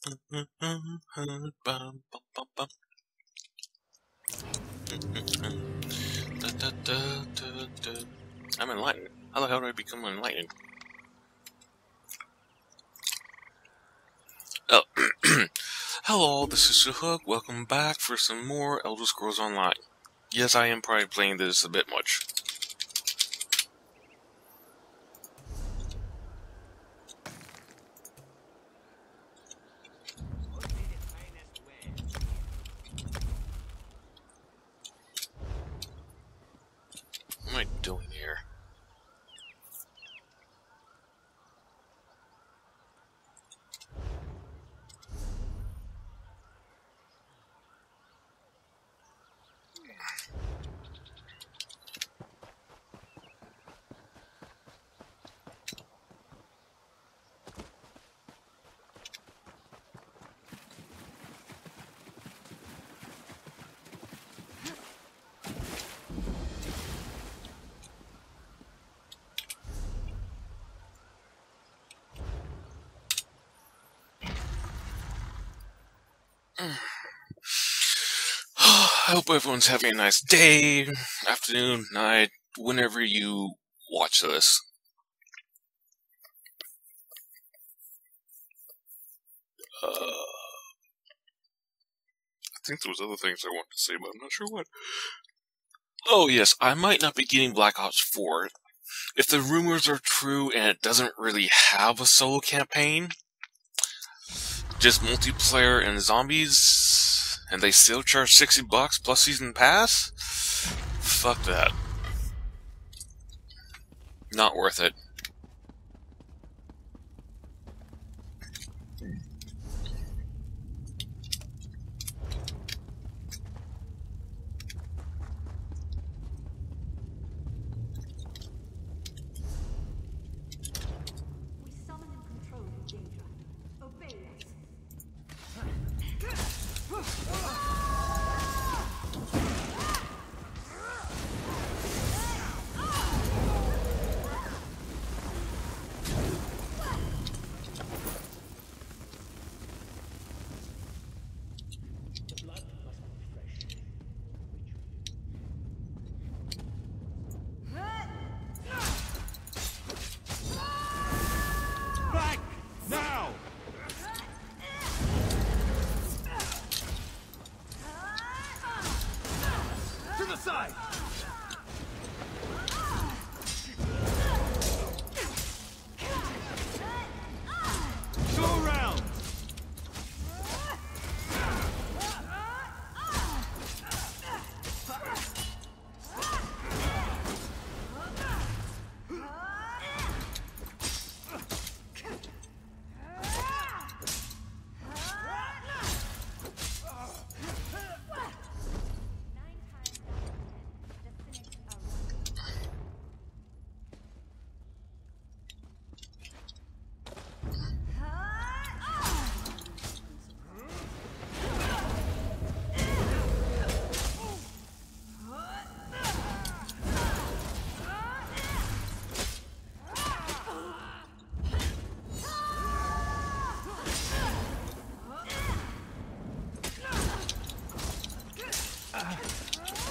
I'm enlightened. How the hell did I become enlightened? Oh, hello, this is Sahug. Welcome back for some more Elder Scrolls Online. Yes, I am probably playing this a bit much. What am I doing here? I hope everyone's having a nice day, afternoon, night, whenever you watch this. I think there was other things I wanted to say, but I'm not sure what. Oh yes, I might not be getting Black Ops 4. If the rumors are true and it doesn't really have a solo campaign, just multiplayer and zombies, and they still charge $60 plus season pass? Fuck that. Not worth it.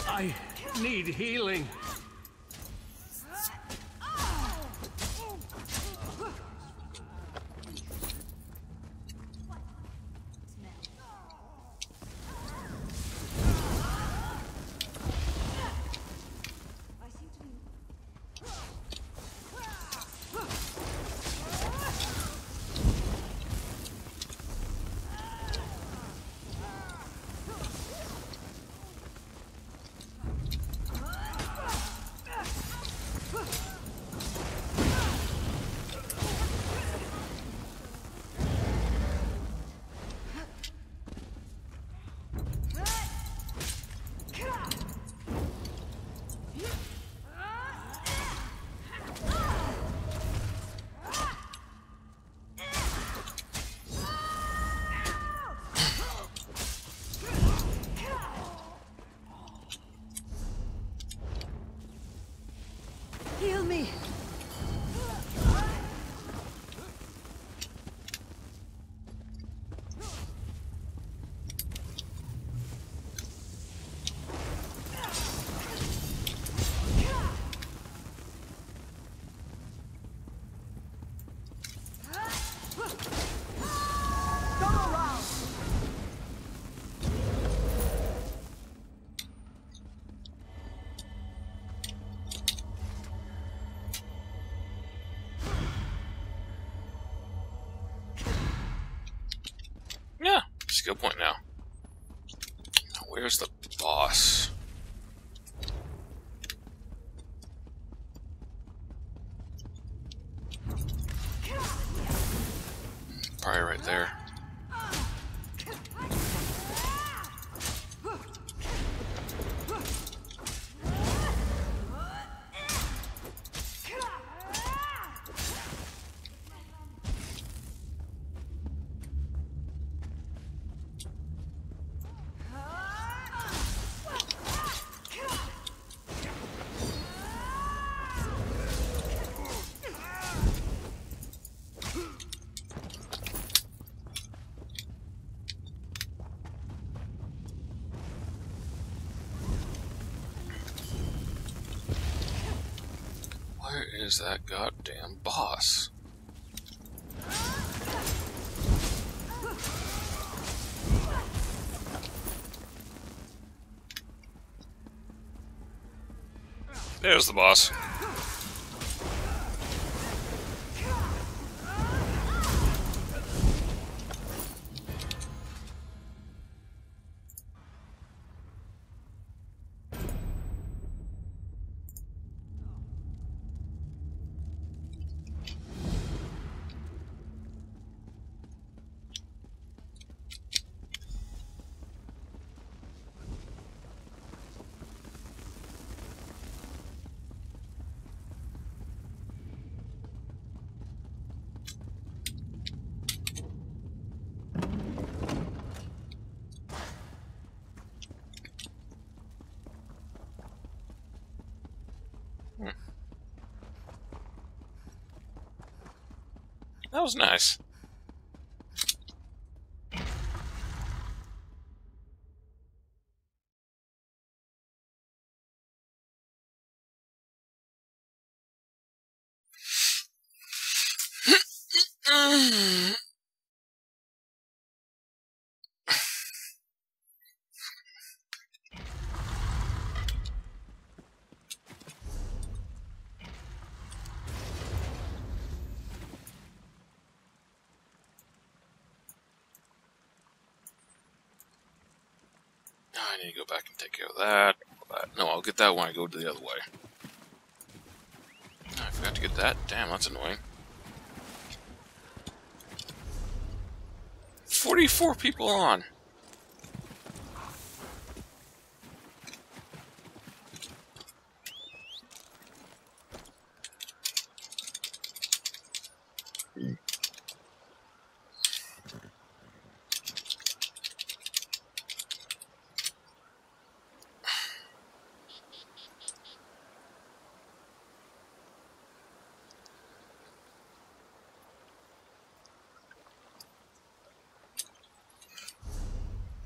I need healing. Heal me! Where's the boss? Probably right there. Where is that goddamn boss? There's the boss. That was nice. I need to go back and take care of that. No, I'll get that when I go the other way. I forgot to get that. Damn, that's annoying. 44 people on.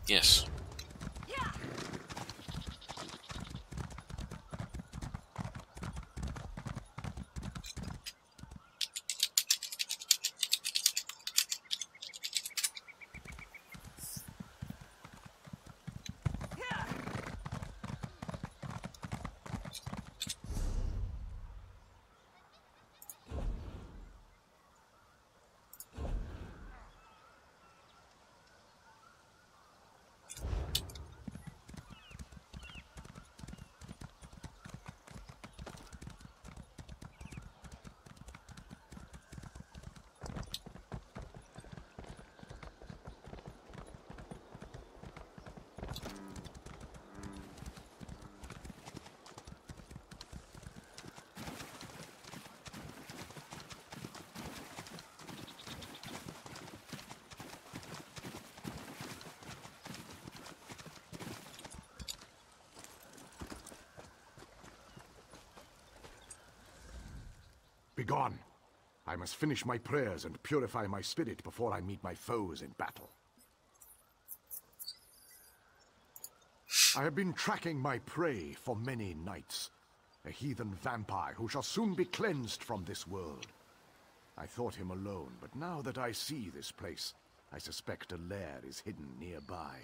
Yes. Begone! I must finish my prayers and purify my spirit before I meet my foes in battle. I have been tracking my prey for many nights. A heathen vampire who shall soon be cleansed from this world. I thought him alone, but now that I see this place, I suspect a lair is hidden nearby.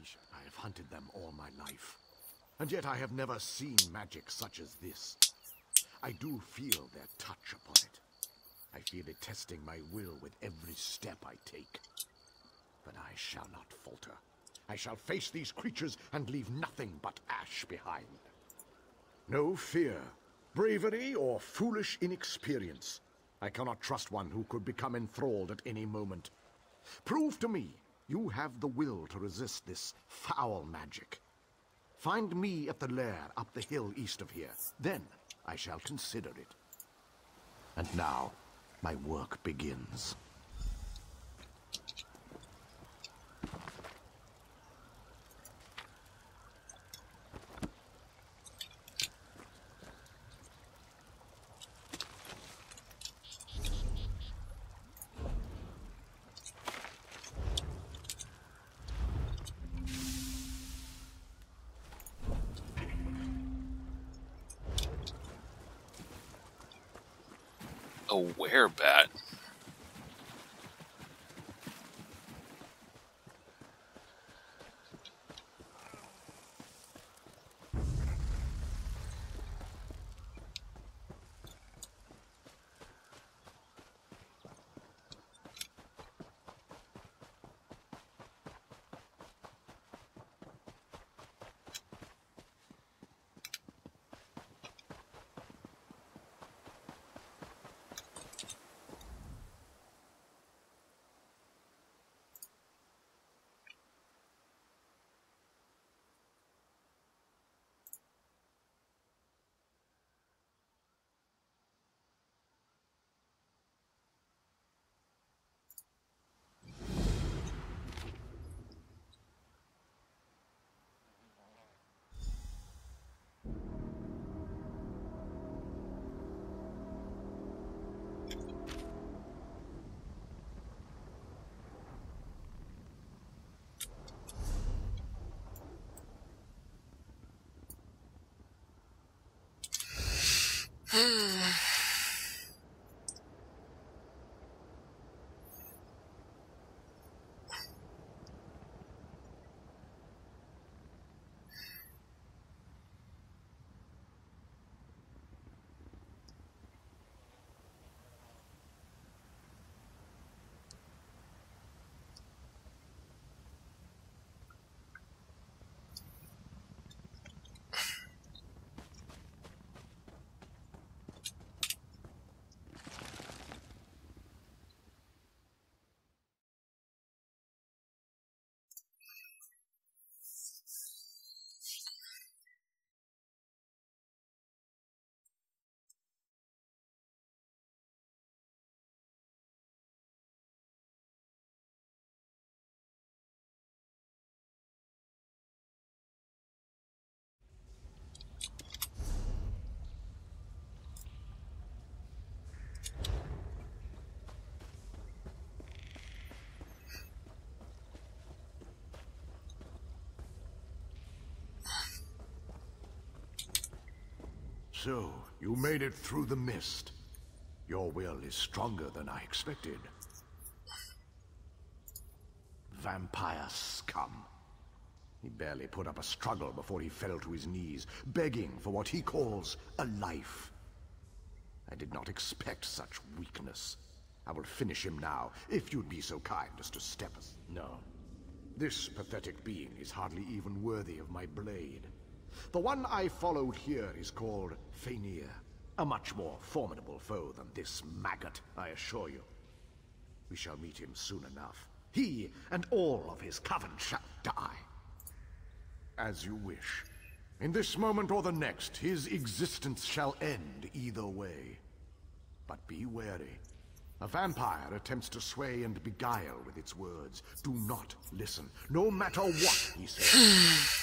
I have hunted them all my life, and yet I have never seen magic such as this. I do feel their touch upon it. I feel it testing my will with every step I take. But I shall not falter. I shall face these creatures and leave nothing but ash behind. No fear, bravery, or foolish inexperience. I cannot trust one who could become enthralled at any moment. Prove to me you have the will to resist this foul magic. Find me at the lair up the hill east of here. Then I shall consider it. And now, my work begins. A werebat? So, you made it through the mist. Your will is stronger than I expected. Vampire scum. He barely put up a struggle before he fell to his knees, begging for what he calls a life. I did not expect such weakness. I will finish him now, if you'd be so kind as to step us. No. This pathetic being is hardly even worthy of my blade. The one I followed here is called Fenir, a much more formidable foe than this maggot, I assure you. We shall meet him soon enough. He and all of his coven shall die. As you wish. In this moment or the next, his existence shall end either way. But be wary. A vampire attempts to sway and beguile with its words. Do not listen, no matter what he says.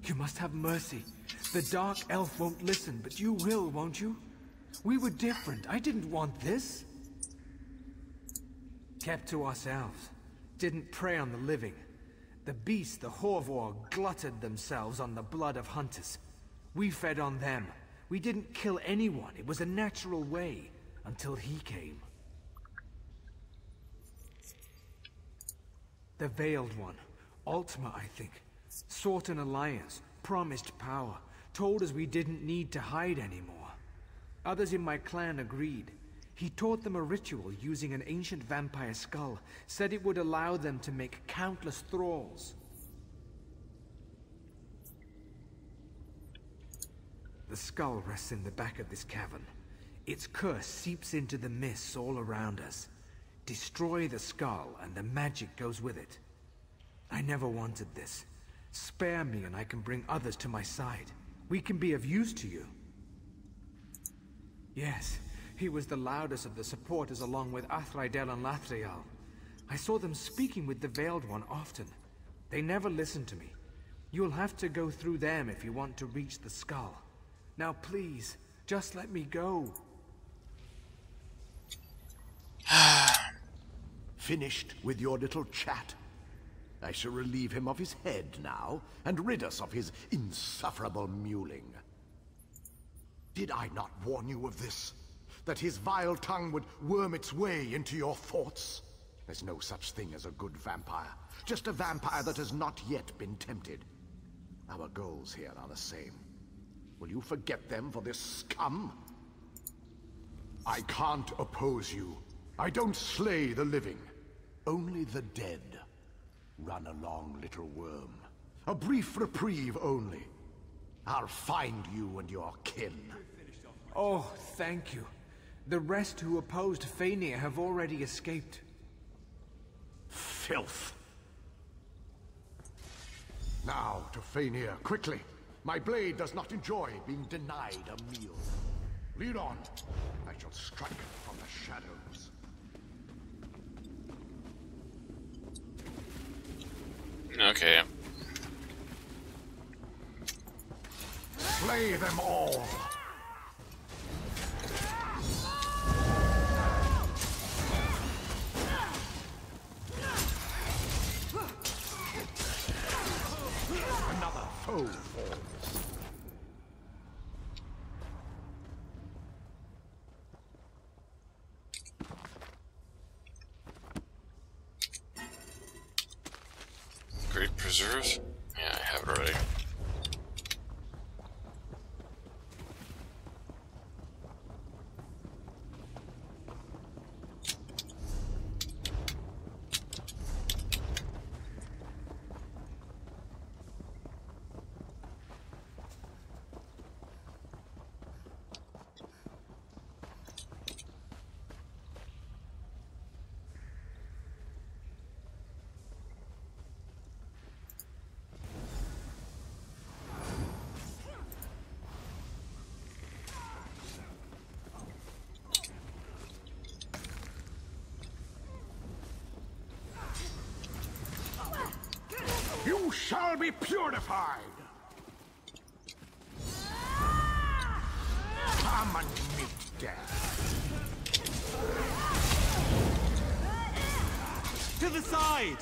You must have mercy. The Dark Elf won't listen, but you will, won't you? We were different. I didn't want this. Kept to ourselves. Didn't prey on the living. The beasts, the Horvor, glutted themselves on the blood of hunters. We fed on them. We didn't kill anyone. It was a natural way, until he came. The Veiled One. Ultima, I think. Sought an alliance, promised power, told us we didn't need to hide anymore. Others in my clan agreed. He taught them a ritual using an ancient vampire skull, said it would allow them to make countless thralls. The skull rests in the back of this cavern. Its curse seeps into the mists all around us. Destroy the skull, and the magic goes with it. I never wanted this. Spare me, and I can bring others to my side. We can be of use to you. Yes, he was the loudest of the supporters along with Athraidel and Lathriel. I saw them speaking with the Veiled One often. They never listened to me. You'll have to go through them if you want to reach the skull. Now please, just let me go. Finished with your little chat? I shall relieve him of his head now, and rid us of his insufferable mewling. Did I not warn you of this? That his vile tongue would worm its way into your thoughts? There's no such thing as a good vampire. Just a vampire that has not yet been tempted. Our goals here are the same. Will you forget them for this scum? I can't oppose you. I don't slay the living. Only the dead. Run along, little worm. A brief reprieve only. I'll find you and your kin. Oh, thank you. The rest who opposed Fëanor have already escaped. Filth. Now to Fëanor, quickly. My blade does not enjoy being denied a meal. Lead on. I shall strike from the shadows. Okay. Slay them all! Another foe falls. Great preserves? Yeah, I have it already. You shall be purified! Come and meet death! To the side!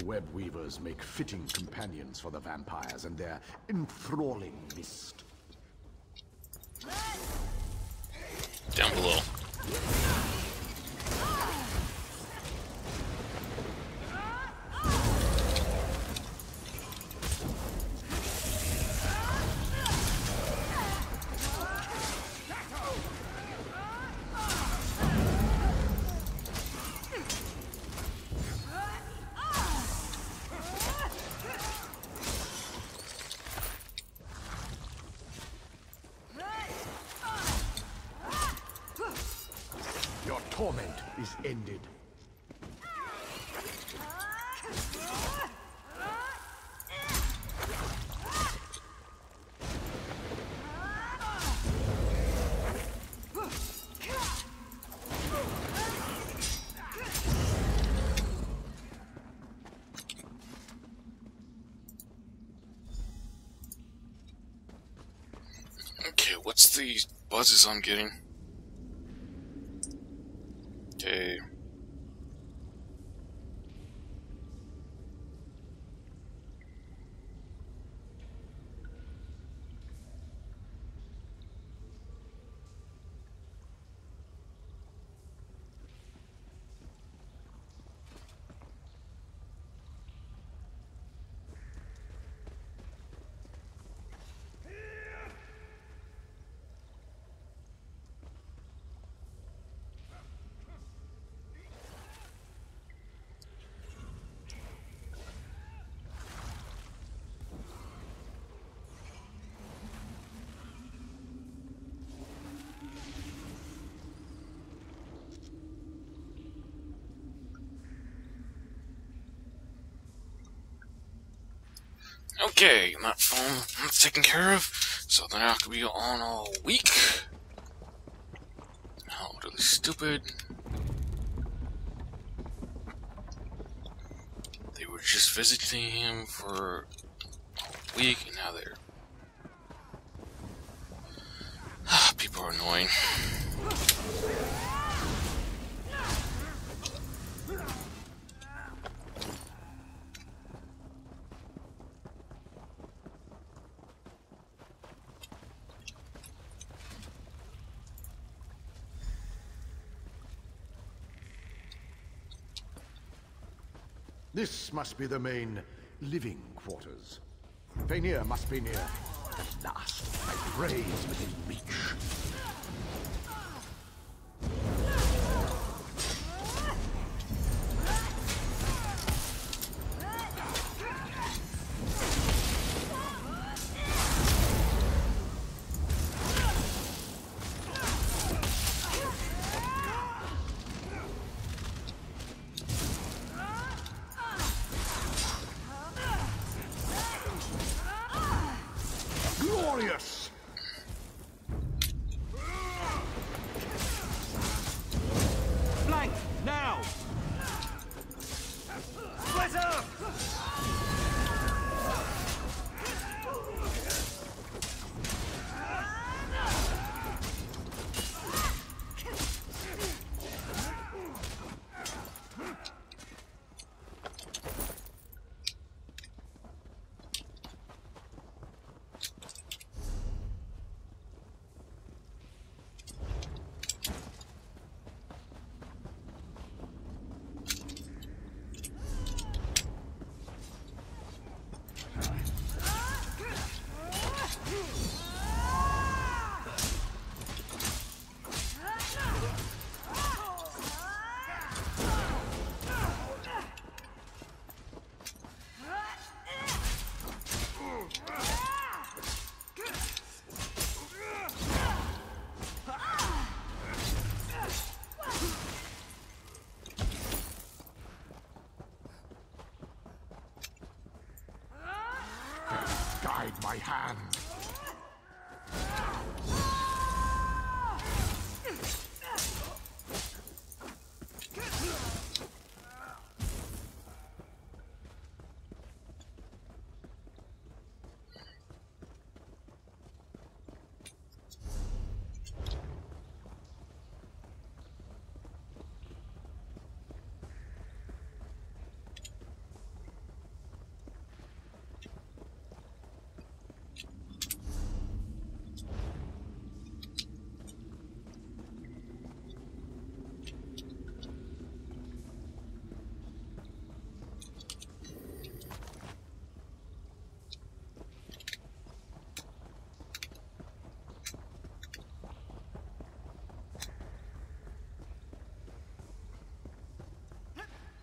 web weavers make fitting companions for the vampires and their enthralling mist. Down below. Your torment is ended. Okay, what's the buzzes I'm getting? Okay. Okay, that phone that's taken care of, so they're not gonna be on all week. How utterly stupid. They were just visiting him for a week, and now they're... People are annoying. This must be the main living quarters. Vanir must be near. At last, my prey is within reach. Glorious! Flank, now! Split up! Guide my hand.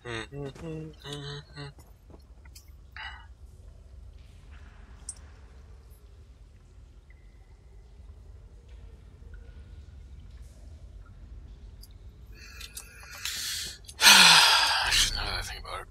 I should know that thing about it.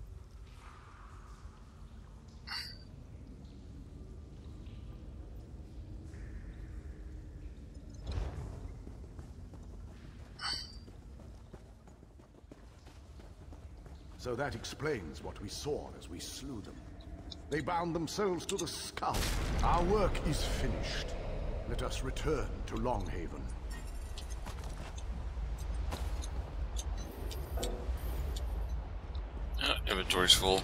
So that explains what we saw as we slew them. They bound themselves to the skull. Our work is finished. Let us return to Longhaven. Inventory's full.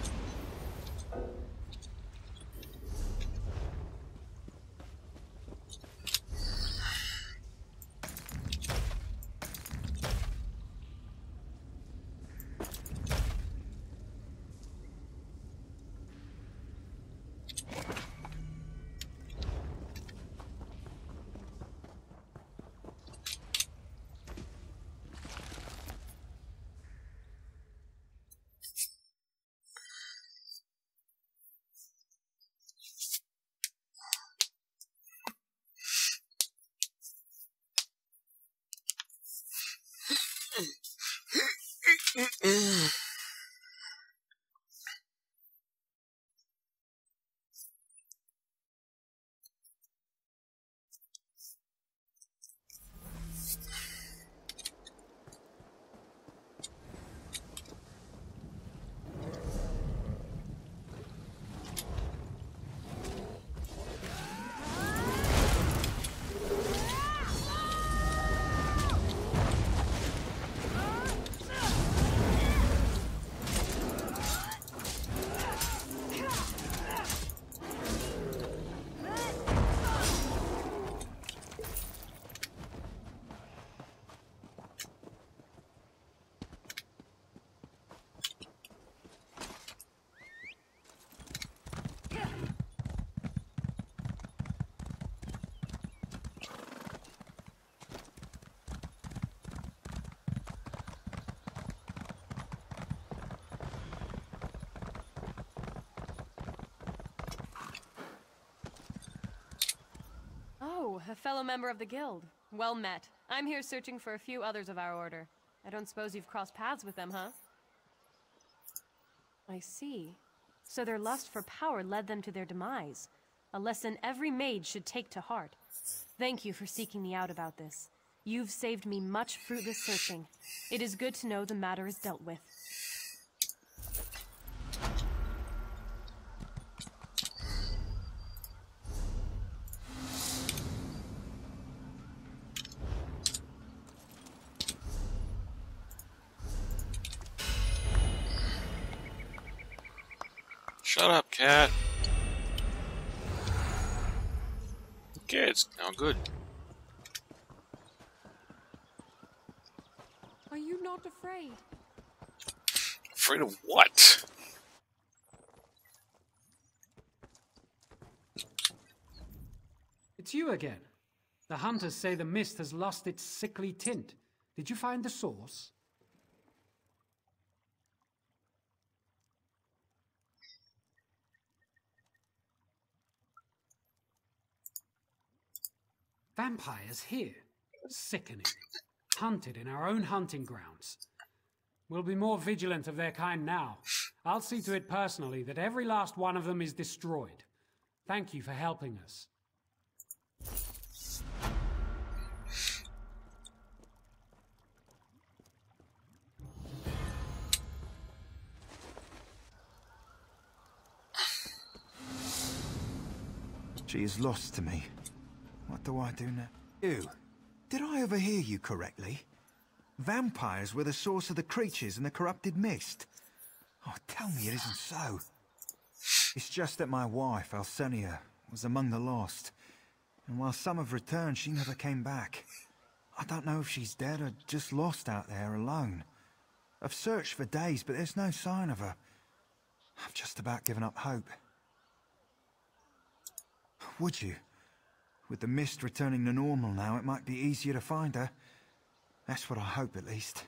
Oh, a fellow member of the guild. Well met. I'm here searching for a few others of our order. I don't suppose you've crossed paths with them, huh? I see. So their lust for power led them to their demise. A lesson every mage should take to heart. Thank you for seeking me out about this. You've saved me much fruitless searching. It is good to know the matter is dealt with. Shut up, cat. Okay, it's now good. Are you not afraid? Afraid of what? It's you again. The hunters say the mist has lost its sickly tint. Did you find the source? Vampires here. Sickening. Hunted in our own hunting grounds. We'll be more vigilant of their kind now. I'll see to it personally that every last one of them is destroyed. Thank you for helping us. She is lost to me. What do I do now? You. Did I overhear you correctly? Vampires were the source of the creatures in the corrupted mist. Oh, tell me it isn't so. It's just that my wife, Alcenia, was among the lost. And while some have returned, she never came back. I don't know if she's dead or just lost out there alone. I've searched for days, but there's no sign of her. I've just about given up hope. Would you? With the mist returning to normal now, it might be easier to find her. That's what I hope, at least.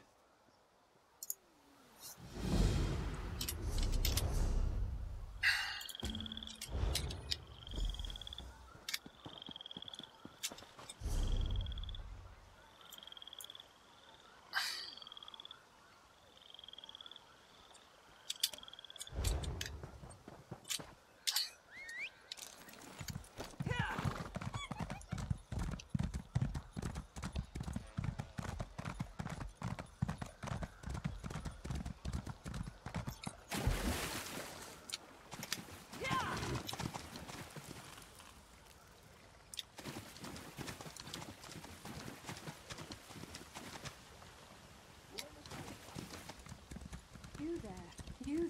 You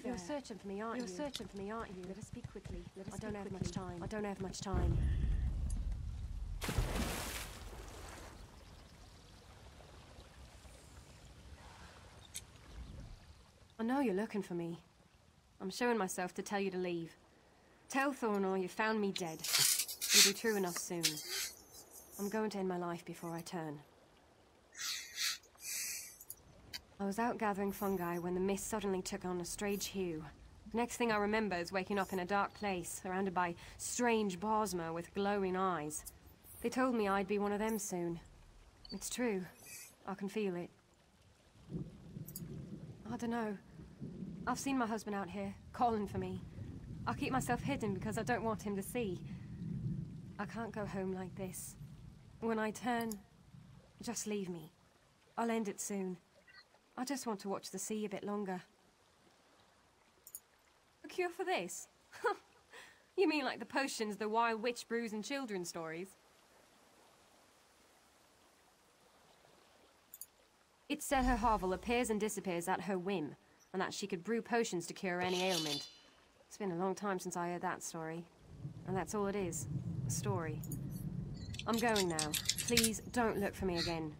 there. You're searching for me, aren't you? You're searching for me, aren't you? Let us speak quickly. I don't have much time. I don't have much time. I know you're looking for me. I'm showing myself to tell you to leave. Tell Thornor you found me dead. It'll be true enough soon. I'm going to end my life before I turn. I was out gathering fungi when the mist suddenly took on a strange hue. The next thing I remember is waking up in a dark place, surrounded by strange Bosmer with glowing eyes. They told me I'd be one of them soon. It's true. I can feel it. I don't know. I've seen my husband out here, calling for me. I'll keep myself hidden because I don't want him to see. I can't go home like this. When I turn, just leave me. I'll end it soon. I just want to watch the sea a bit longer. A cure for this? You mean like the potions the wild witch brews in children's stories? It said her hovel appears and disappears at her whim, and that she could brew potions to cure any ailment. It's been a long time since I heard that story. And that's all it is. A story. I'm going now. Please don't look for me again.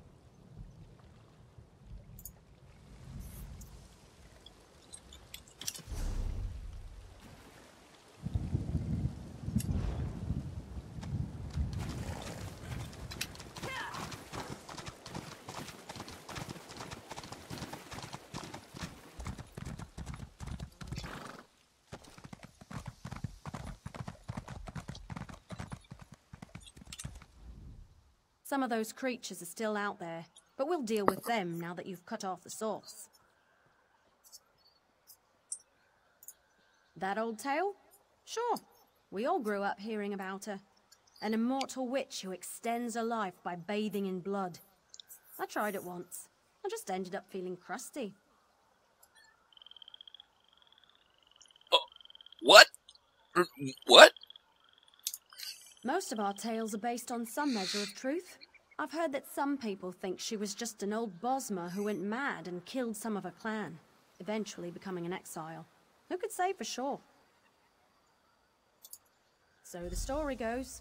Some of those creatures are still out there, but we'll deal with them now that you've cut off the source. That old tale? Sure. We all grew up hearing about her. An immortal witch who extends her life by bathing in blood. I tried it once. I just ended up feeling crusty. What? What? Most of our tales are based on some measure of truth. I've heard that some people think she was just an old Bosmer who went mad and killed some of her clan, eventually becoming an exile. Who could say for sure? So the story goes.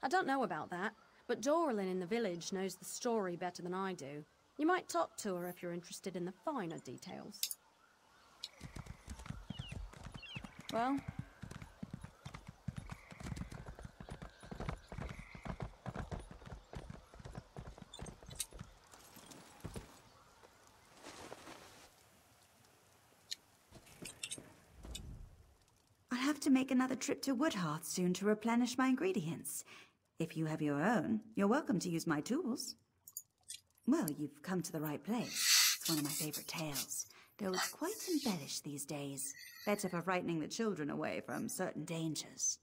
I don't know about that, but Doralyn in the village knows the story better than I do. You might talk to her if you're interested in the finer details. Well... I'll have to make another trip to Woodhearth soon to replenish my ingredients. If you have your own, you're welcome to use my tools. Well, you've come to the right place. It's one of my favorite tales, though it's quite embellished these days. Better for frightening the children away from certain dangers.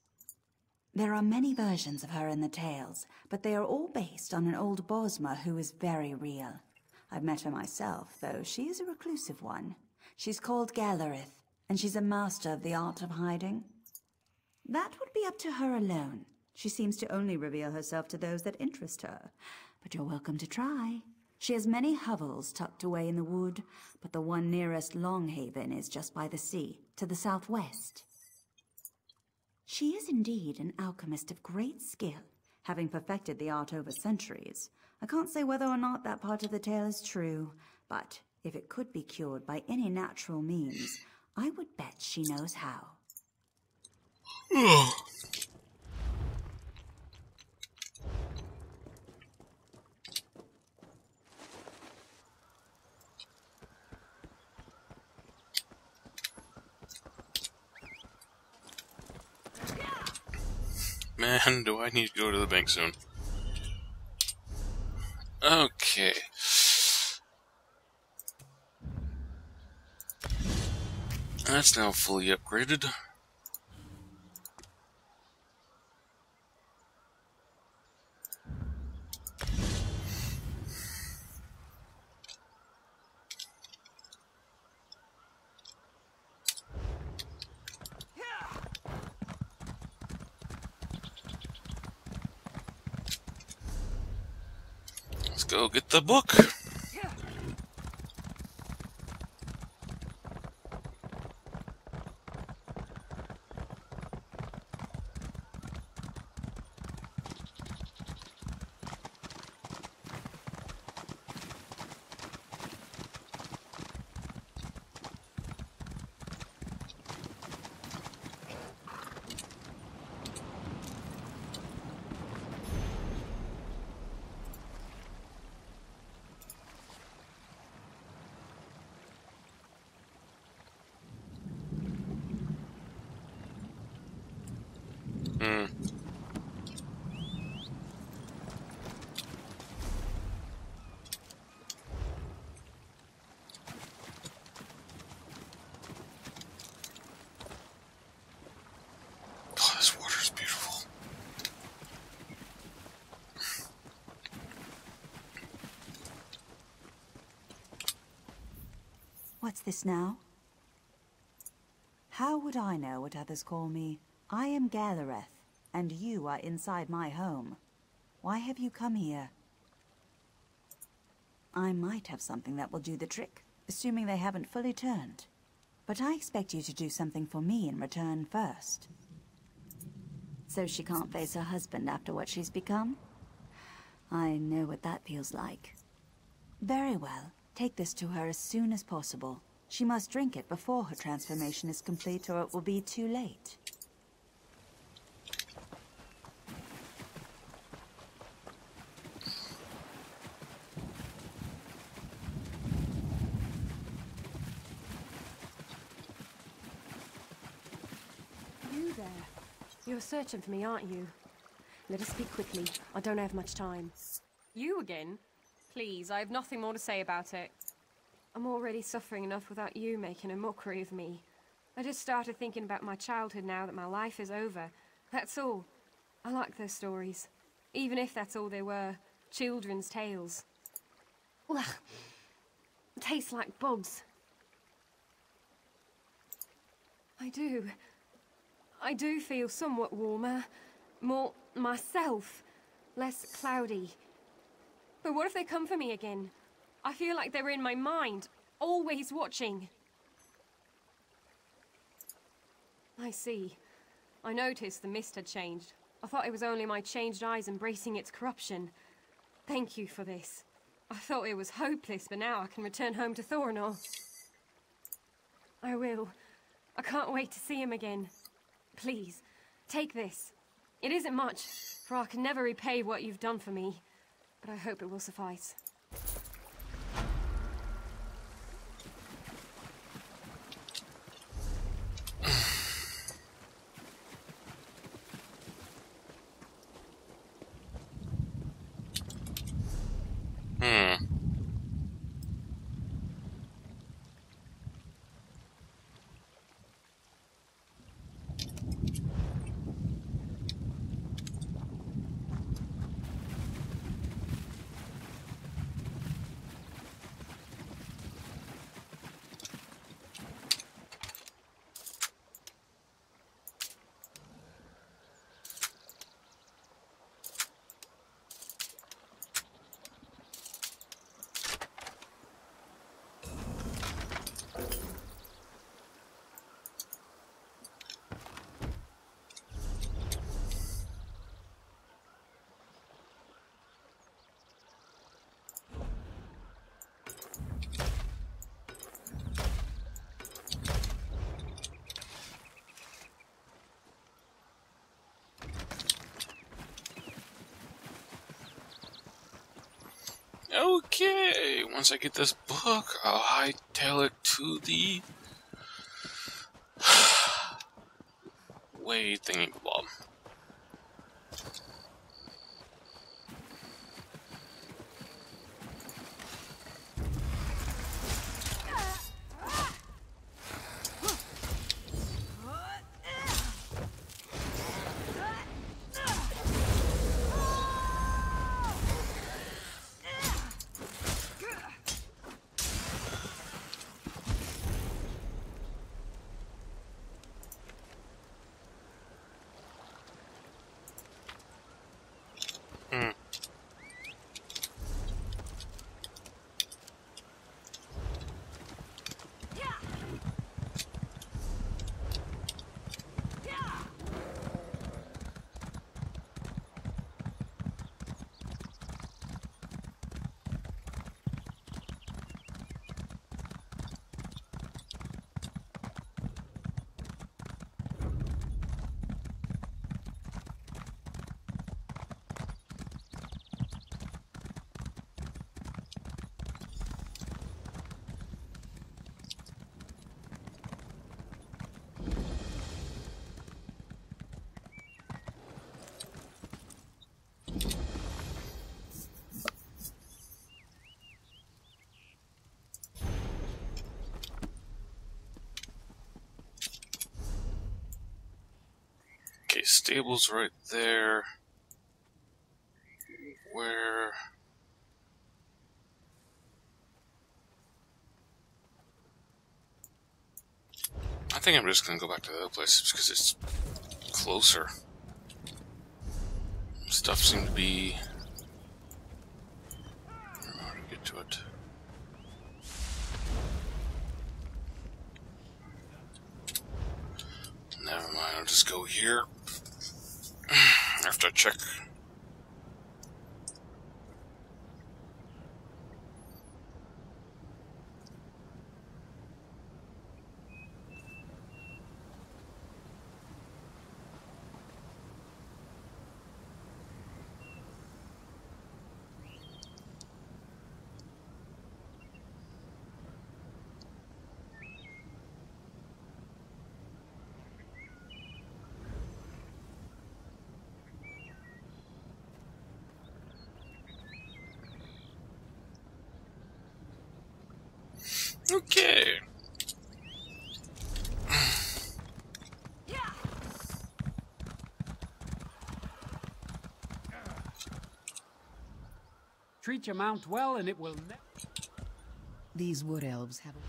There are many versions of her in the tales, but they are all based on an old Bosmer who is very real. I've met her myself, though she is a reclusive one. She's called Galerith, and she's a master of the art of hiding. That would be up to her alone. She seems to only reveal herself to those that interest her, but you're welcome to try. She has many hovels tucked away in the wood, but the one nearest Longhaven is just by the sea, to the southwest. She is indeed an alchemist of great skill, having perfected the art over centuries. I can't say whether or not that part of the tale is true, but if it could be cured by any natural means, I would bet she knows how. Man, do I need to go to the bank soon. Okay. That's now fully upgraded. Let's go get the book. this now? How would I know what others call me? I am Galereth, and you are inside my home. Why have you come here? I might have something that will do the trick, assuming they haven't fully turned. But I expect you to do something for me in return first. So she can't face her husband after what she's become? I know what that feels like. Very well. Take this to her as soon as possible. She must drink it before her transformation is complete, or it will be too late. You there? You're searching for me, aren't you? Let us speak quickly. I don't have much time. You again? Please, I have nothing more to say about it. I'm already suffering enough without you making a mockery of me. I just started thinking about my childhood now that my life is over. That's all. I like those stories. Even if that's all they were. Children's tales. Ugh. Tastes like bugs. I do feel somewhat warmer. More myself. Less cloudy. But what if they come for me again? I feel like they're in my mind, always watching. I see. I noticed the mist had changed. I thought it was only my changed eyes embracing its corruption. Thank you for this. I thought it was hopeless, but now I can return home to Thorinor. I will. I can't wait to see him again. Please, take this. It isn't much, for I can never repay what you've done for me. But I hope it will suffice. Okay, once I get this book, I'll hightail it to the way thingy-bob. Okay, stable's right there. Where... I think I'm just gonna go back to the other place because it's closer. Stuff seemed to be... I don't know how to get to it. Never mind, I'll just go here. After I check. Okay. Treat your mount well and it will never... These wood elves have a...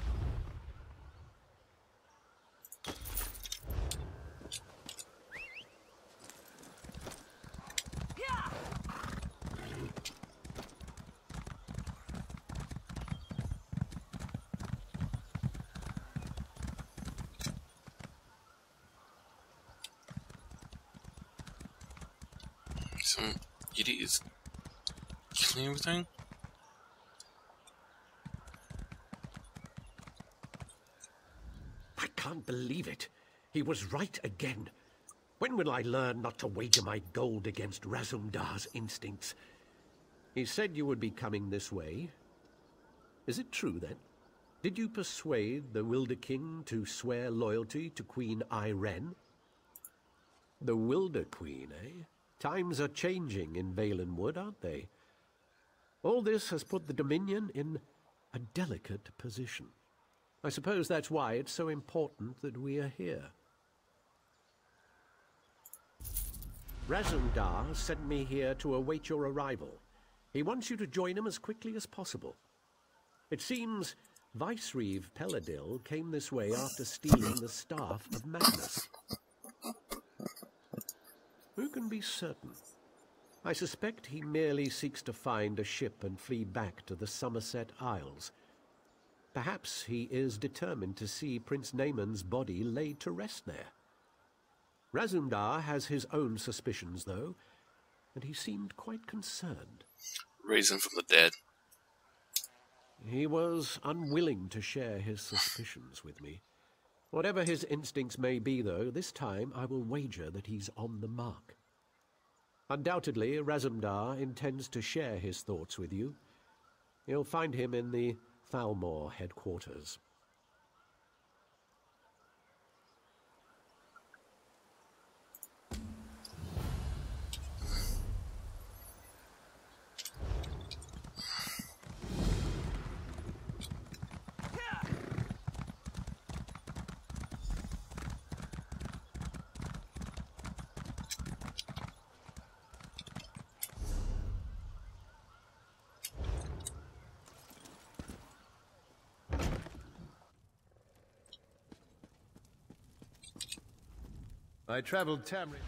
Some idiots killing everything. I can't believe it. He was right again. When will I learn not to wager my gold against Razumdar's instincts? He said you would be coming this way. Is it true, then? Did you persuade the Wilder King to swear loyalty to Queen Ayrenn? The Wilder Queen, eh? Times are changing in Valenwood, aren't they? All this has put the Dominion in a delicate position. I suppose that's why it's so important that we are here. Razumdar sent me here to await your arrival. He wants you to join him as quickly as possible. It seems Vicereeve Peladil came this way after stealing the Staff of Magnus. Who can be certain? I suspect he merely seeks to find a ship and flee back to the Somerset Isles. Perhaps he is determined to see Prince Nayman's body laid to rest there. Razumdar has his own suspicions, though, and he seemed quite concerned. Raise him from the dead. He was unwilling to share his suspicions with me. Whatever his instincts may be, though, this time I will wager that he's on the mark. Undoubtedly, Razumdar intends to share his thoughts with you. You'll find him in the Thalmor headquarters. I traveled Tamriel.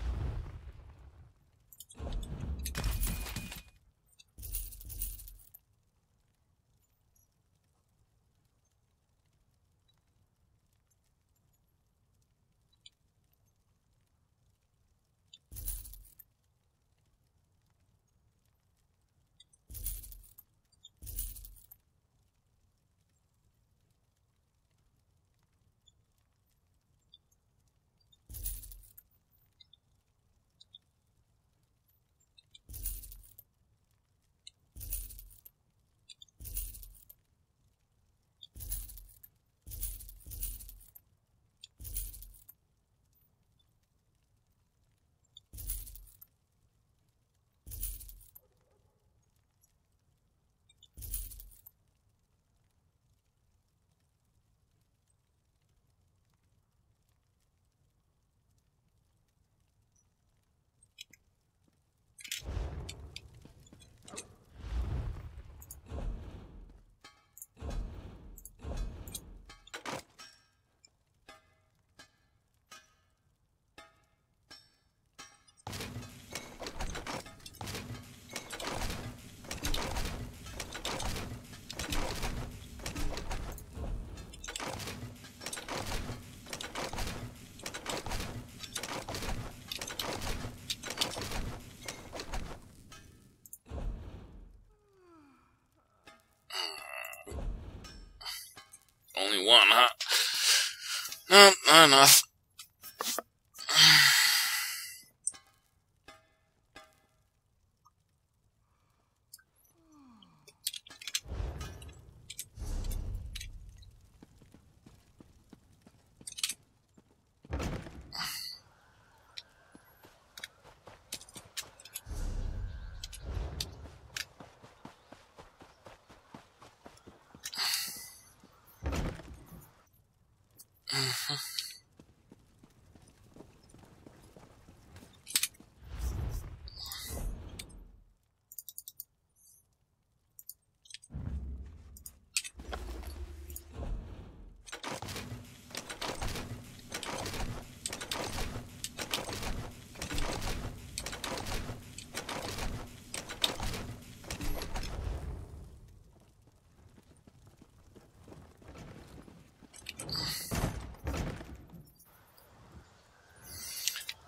one, huh? No, not enough.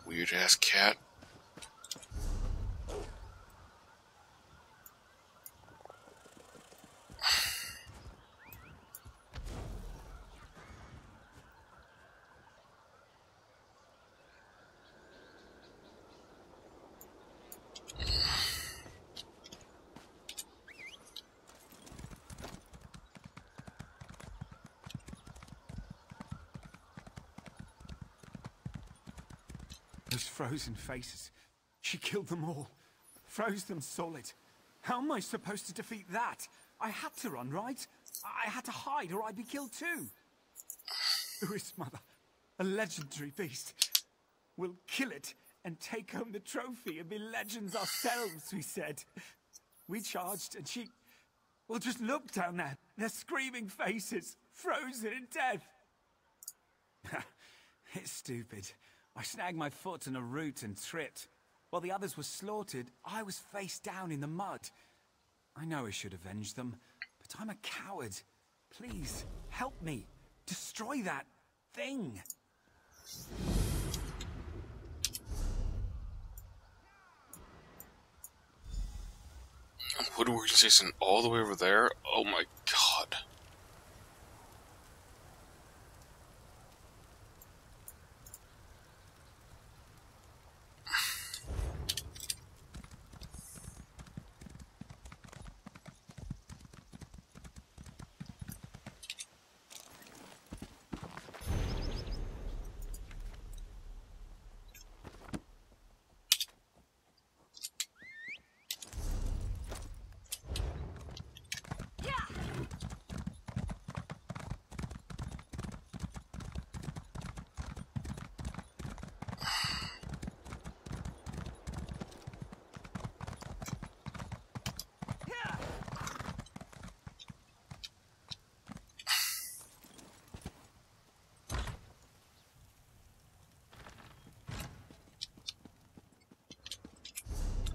Weird ass cat. Those frozen faces. She killed them all. Froze them solid. How am I supposed to defeat that? I had to run, right? I had to hide or I'd be killed too. Uris Mother, a legendary beast. We'll kill it and take home the trophy and be legends ourselves, we said. We charged and she... Well, just look down there. Their screaming faces, frozen in death. It's stupid. I snagged my foot in a root and tripped. While the others were slaughtered, I was face down in the mud. I know I should avenge them, but I'm a coward. Please, help me. Destroy that thing. Wood organization all the way over there? Oh my god.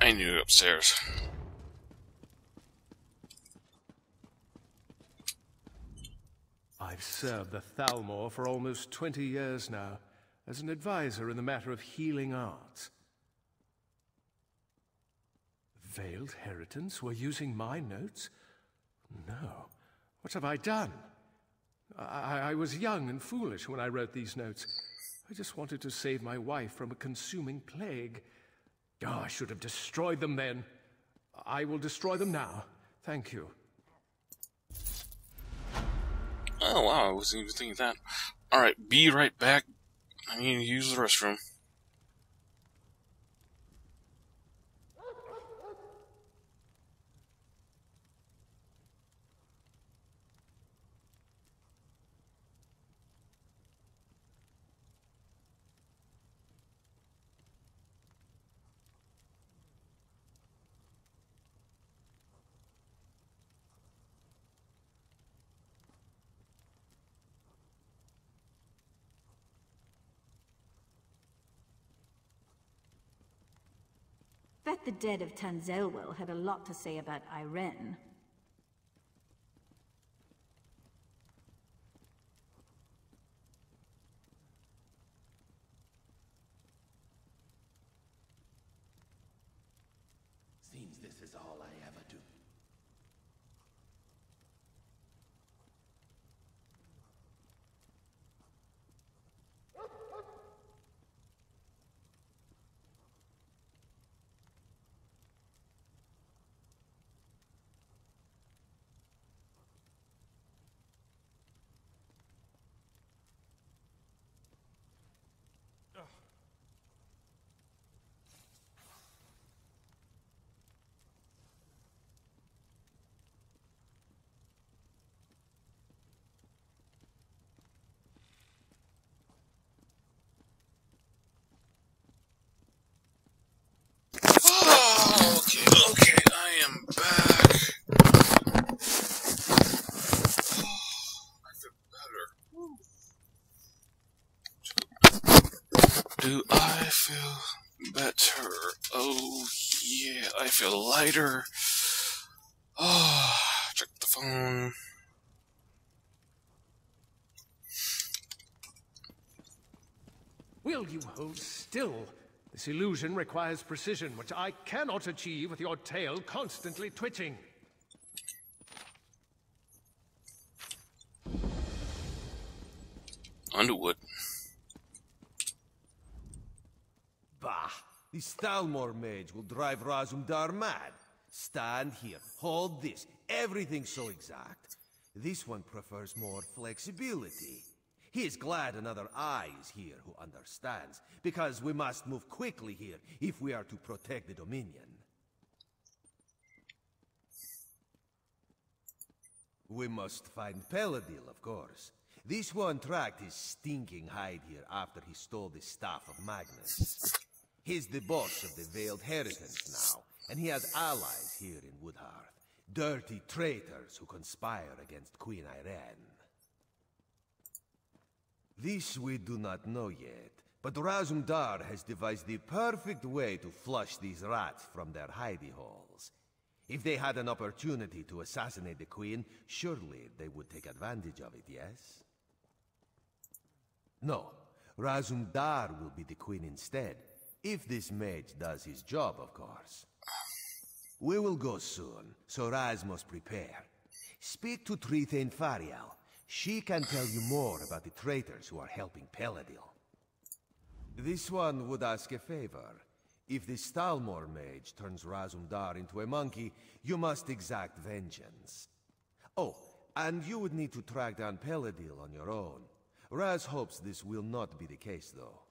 I knew upstairs. I've served the Thalmor for almost 20 years now, as an advisor in the matter of healing arts. Veiled Heritons were using my notes? No. What have I done? I was young and foolish when I wrote these notes. I just wanted to save my wife from a consuming plague. Oh, I should have destroyed them then. I will destroy them now. Thank you. Oh wow, I wasn't even thinking that. Alright, be right back. I need to use the restroom. Bet the dead of Tanzelwell had a lot to say about Irene. Seems this is all I ever do. Do I feel better? Oh, yeah, I feel lighter. Oh, check the phone. Will you hold still? This illusion requires precision, which I cannot achieve with your tail constantly twitching. Underwood. Bah! This Thalmor mage will drive Razumdar mad. Stand here, hold this. Everything's so exact. This one prefers more flexibility. He is glad another eye is here who understands, because we must move quickly here if we are to protect the Dominion. We must find Peladil, of course. This one tracked his stinking hide here after he stole the Staff of Magnus. He's the boss of the Veiled Heritance now, and he has allies here in Woodhearth. Dirty traitors who conspire against Queen Ayrenn. This we do not know yet, but Razumdar has devised the perfect way to flush these rats from their hidey holes. If they had an opportunity to assassinate the Queen, surely they would take advantage of it, yes? No, Razumdar will be the Queen instead, if this mage does his job, of course. We will go soon, so Raz must prepare. Speak to Trithane Farial. She can tell you more about the traitors who are helping Peladil. This one would ask a favor. If the Thalmor mage turns Razumdar into a monkey, you must exact vengeance. Oh, and you would need to track down Peladil on your own. Raz hopes this will not be the case, though.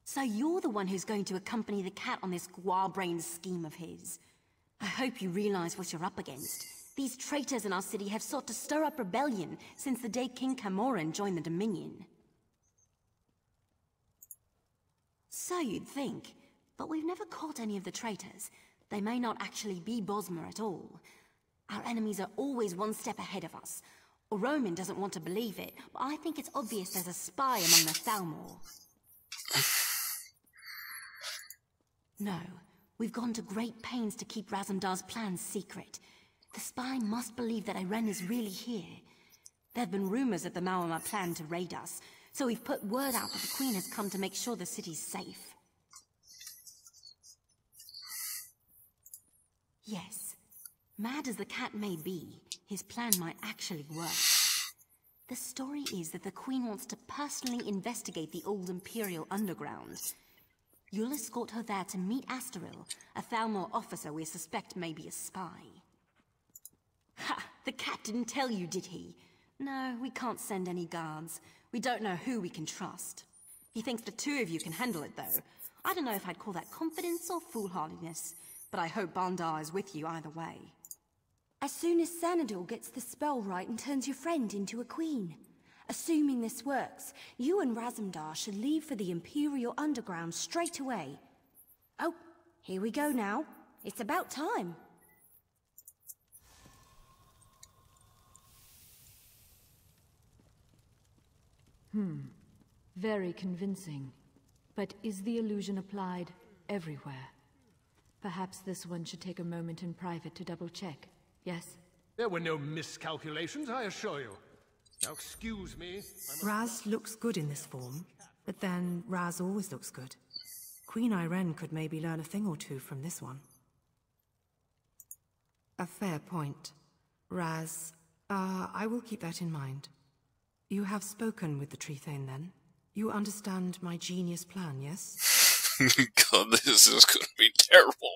So you're the one who's going to accompany the cat on this guar-brained scheme of his. I hope you realize what you're up against. These traitors in our city have sought to stir up rebellion since the day King Camoran joined the Dominion. So you'd think, but we've never caught any of the traitors. They may not actually be Bosmer at all. Our enemies are always one step ahead of us. Roman doesn't want to believe it, but I think it's obvious there's a spy among the Thalmor. No, we've gone to great pains to keep Razumdar's plans secret. The spy must believe that Ayrenn is really here. There have been rumors that the Maormer plan to raid us, so we've put word out that the Queen has come to make sure the city's safe. Yes, mad as the cat may be, his plan might actually work. The story is that the Queen wants to personally investigate the old Imperial Underground. You'll escort her there to meet Astaril, a Thalmor officer we suspect may be a spy. Ha! The cat didn't tell you, did he? No, we can't send any guards. We don't know who we can trust. He thinks the two of you can handle it, though. I don't know if I'd call that confidence or foolhardiness, but I hope Bandar is with you either way. As soon as Xanador gets the spell right and turns your friend into a queen. Assuming this works, you and Razumdar should leave for the Imperial Underground straight away. Oh, here we go now. It's about time. Very convincing. But is the illusion applied everywhere? Perhaps this one should take a moment in private to double-check, yes? There were no miscalculations, I assure you. Now excuse me. Raz looks good in this form, but then Raz always looks good. Queen Ayrenn could maybe learn a thing or two from this one. A fair point. Raz, I will keep that in mind. You have spoken with the Trithane then? You understand my genius plan, yes? God, this is going to be terrible.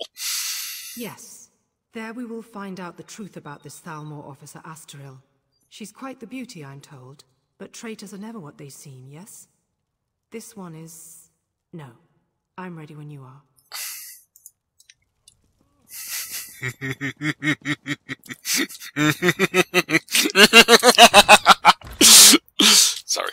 Yes. There we will find out the truth about this Thalmor officer Astaril. She's quite the beauty, I'm told, but traitors are never what they seem, yes? This one is... no, I'm ready when you are. Sorry.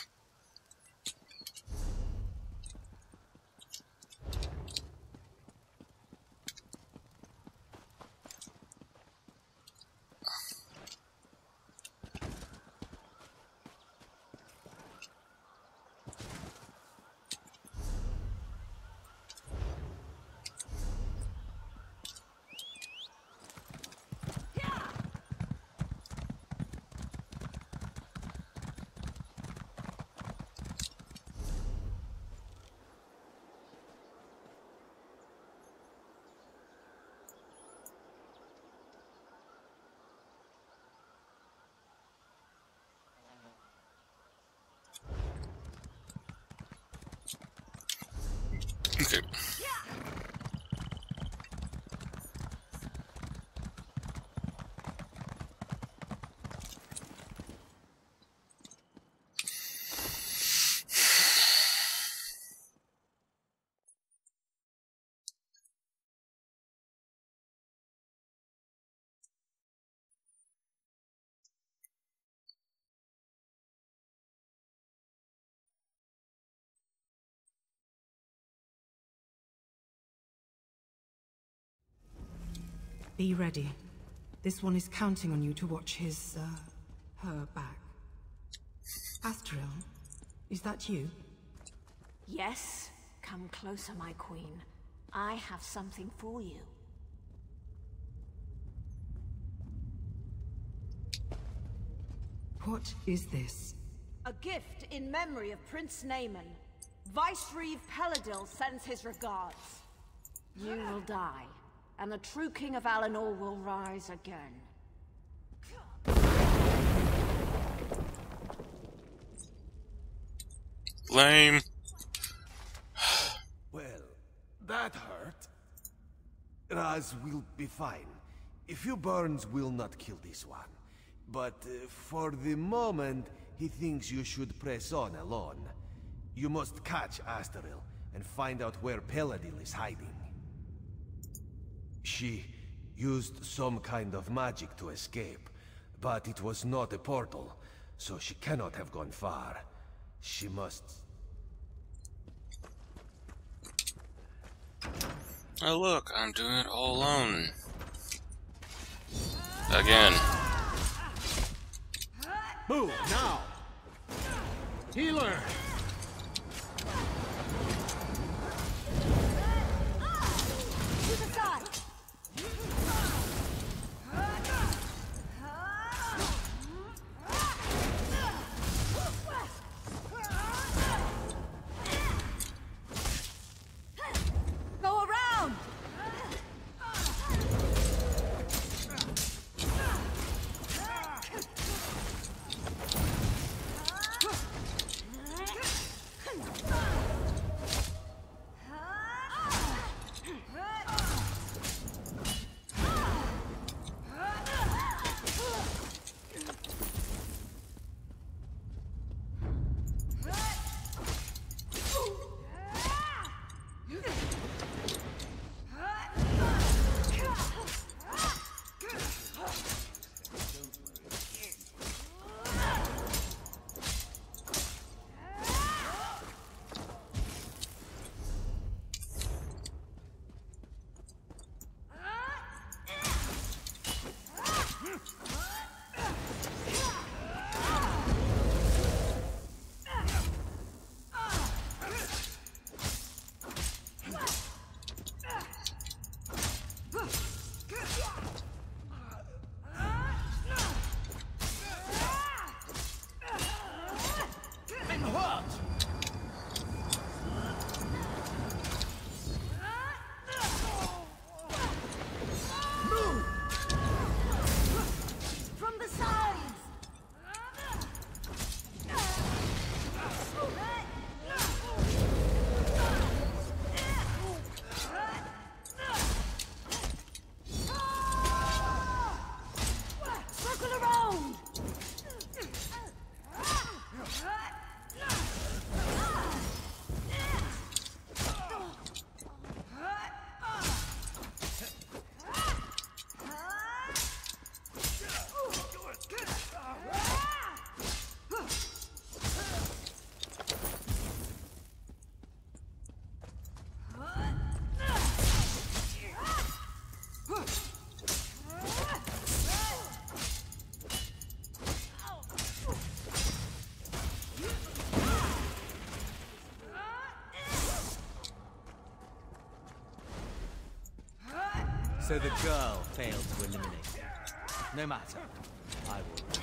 Okay. Be ready. This one is counting on you to watch her back. Astriel, is that you? Yes? Come closer, my queen. I have something for you. What is this? A gift in memory of Prince Naaman. Vice-Reeve Peladil sends his regards. You will die, and the true King of Alinor will rise again. Lame. Well, that hurt. Raz will be fine. A few burns will not kill this one. But for the moment, he thinks you should press on alone. You must catch Astriel and find out where Peladil is hiding. She used some kind of magic to escape, but it was not a portal, so she cannot have gone far. She must... Oh look, I'm doing it all alone. Again. Move, now! Healer! To the side! Go around! So the girl failed to eliminate him. No matter. I will.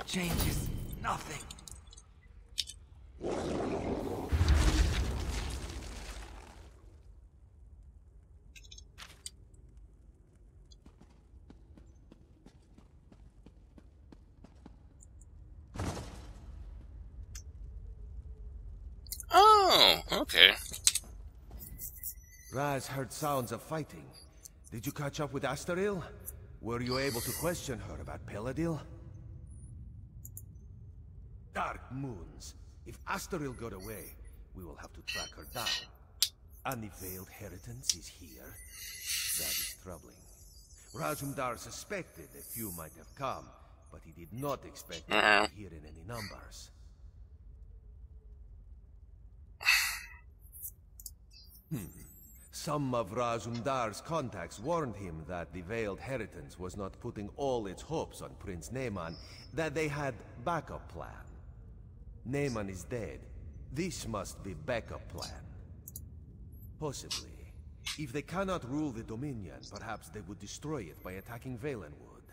Changes nothing. Oh, okay. Raz heard sounds of fighting. Did you catch up with Astaril? Were you able to question her about Peladil? Dark moons. If Astaril got away, we will have to track her down. And the Veiled Heritance is here. That is troubling. Razumdar suspected a few might have come, but he did not expect them to be here in any numbers. Some of Razumdar's contacts warned him that the Veiled Heritance was not putting all its hopes on Prince Neyman, that they had backup plan. Neyman is dead. This must be backup plan. Possibly. If they cannot rule the Dominion, perhaps they would destroy it by attacking Valenwood.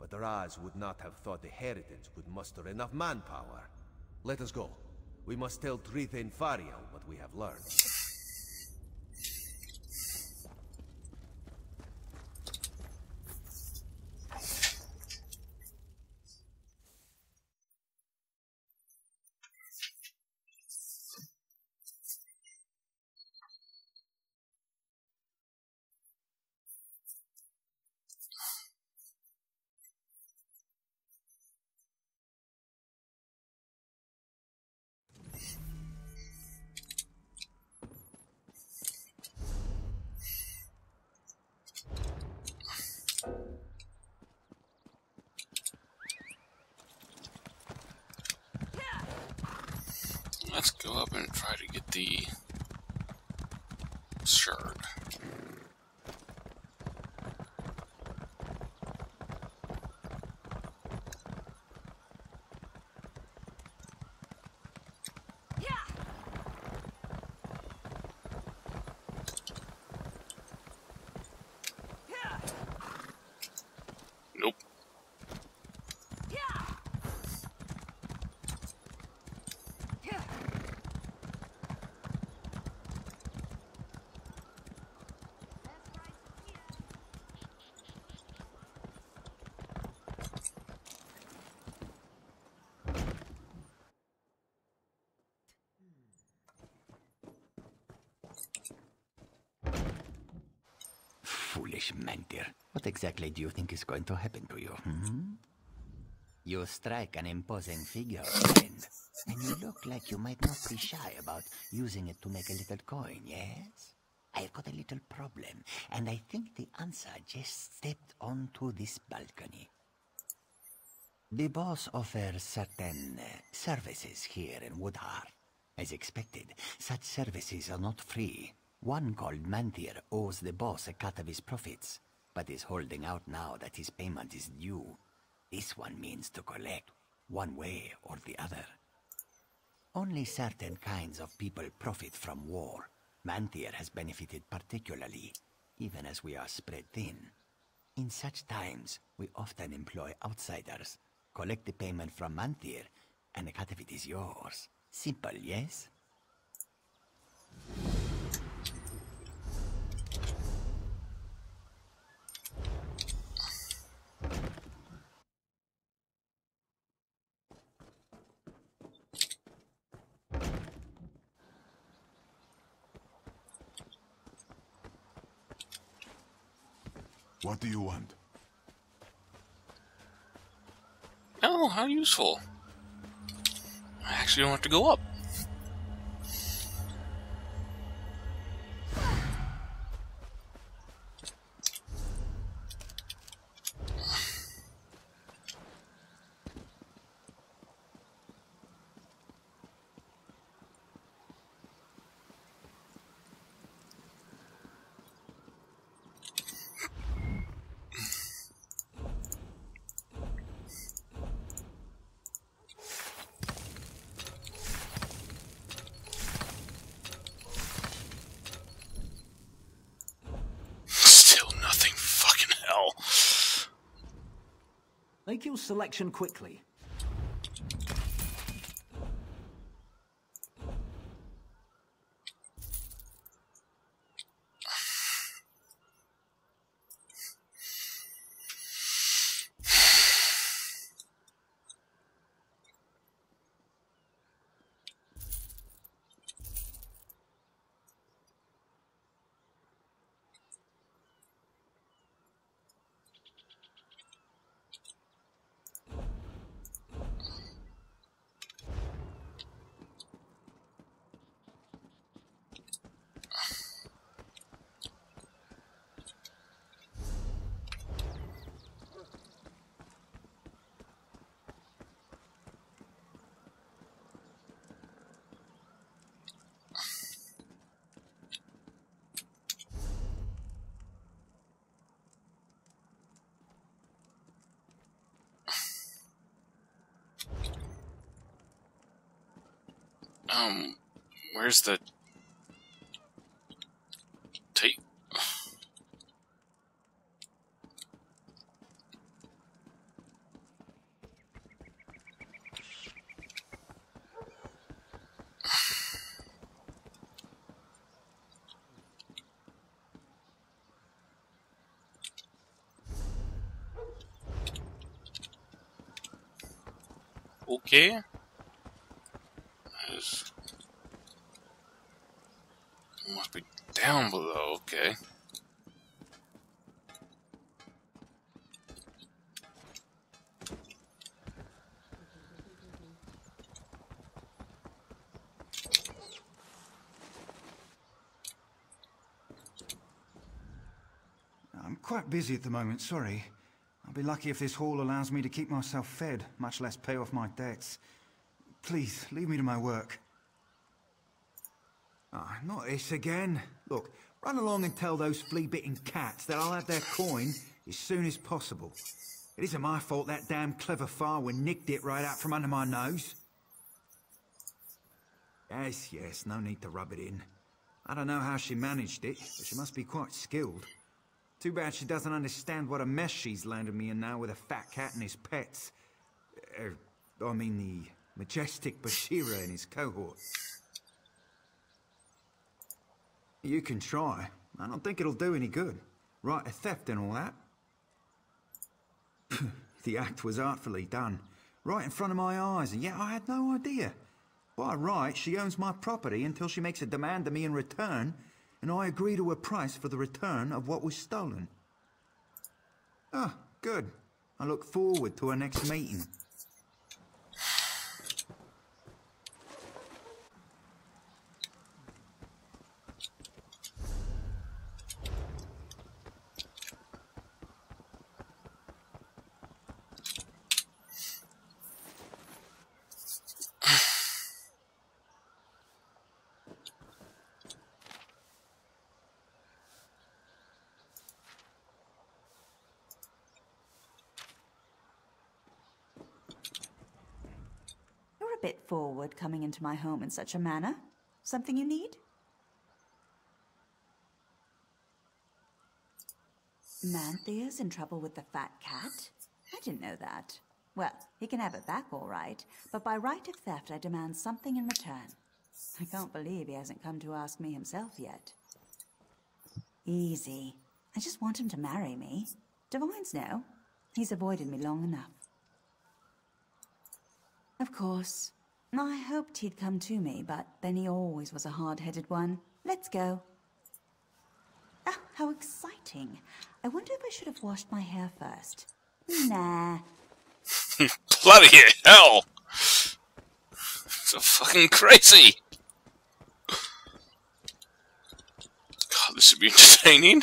But Raz would not have thought the Heritance could muster enough manpower. Let us go. We must tell Trithain Fariel what we have learned. Let's go up and try to get the shard. Nope. Foolish Mantir. What exactly do you think is going to happen to you, You strike an imposing figure, friend, and you look like you might not be shy about using it to make a little coin, yes? I've got a little problem, and I think the answer just stepped onto this balcony. The boss offers certain services here in Woodheart. As expected, such services are not free. One called Mantir owes the boss a cut of his profits, but is holding out now that his payment is due. This one means to collect, one way or the other. Only certain kinds of people profit from war. Mantir has benefited particularly, even as we are spread thin. In such times, we often employ outsiders, collect the payment from Mantir, and a cut of it is yours. Simple, yes? What do you want? Oh, how useful. I actually don't have to go up. Make your selection quickly. Where's the tape? Okay. Must be down below, okay. I'm quite busy at the moment, sorry. I'll be lucky if this hall allows me to keep myself fed, much less pay off my debts. Please, leave me to my work. Ah, not this again. Look, run along and tell those flea-bitten cats that I'll have their coin as soon as possible. It isn't my fault that damn clever Farwin nicked it right out from under my nose. Yes, no need to rub it in. I don't know how she managed it, but she must be quite skilled. Too bad she doesn't understand what a mess she's landed me in now with a fat cat and his pets. I mean the majestic Bashira and his cohort. You can try. I don't think it'll do any good. Right, a theft and all that. The act was artfully done. Right in front of my eyes, and yet I had no idea. By right, she owns my property until she makes a demand of me in return, and I agree to a price for the return of what was stolen. Ah, good. I look forward to our next meeting. A bit forward coming into my home in such a manner. Something you need? Manthea's in trouble with the fat cat? I didn't know that. Well, he can have it back all right, but by right of theft I demand something in return. I can't believe he hasn't come to ask me himself yet. Easy. I just want him to marry me. Divines know. He's avoided me long enough. Of course. I hoped he'd come to me, but then he always was a hard-headed one. Let's go. Ah, how exciting. I wonder if I should have washed my hair first. Nah. Bloody hell! So fucking crazy! God, this should be entertaining.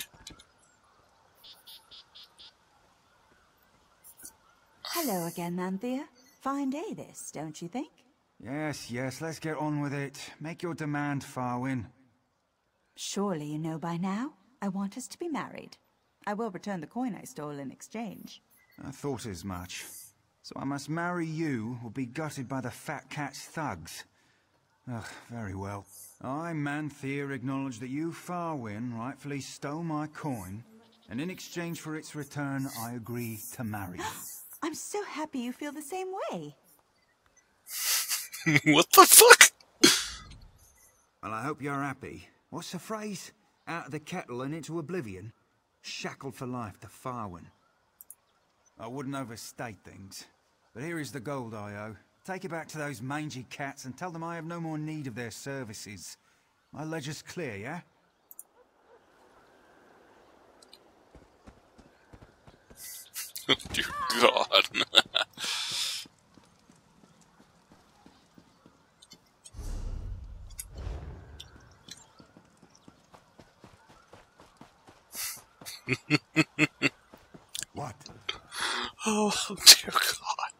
Hello again, Anthea. Fine day this, don't you think? Yes, let's get on with it. Make your demand, Farwin. Surely you know by now. I want us to be married. I will return the coin I stole in exchange. I thought as much. So I must marry you or be gutted by the fat cat's thugs. Ugh, very well. I, Manthea, acknowledge that you, Farwin, rightfully stole my coin, and in exchange for its return, I agree to marry you. I'm so happy you feel the same way. What the fuck? Well, I hope you're happy. What's the phrase? Out of the kettle and into oblivion? Shackled for life to Farwin. I wouldn't overstate things, but here is the gold I owe. Take it back to those mangy cats and tell them I have no more need of their services. My ledger's clear, yeah? Dear God. What? Oh, dear God.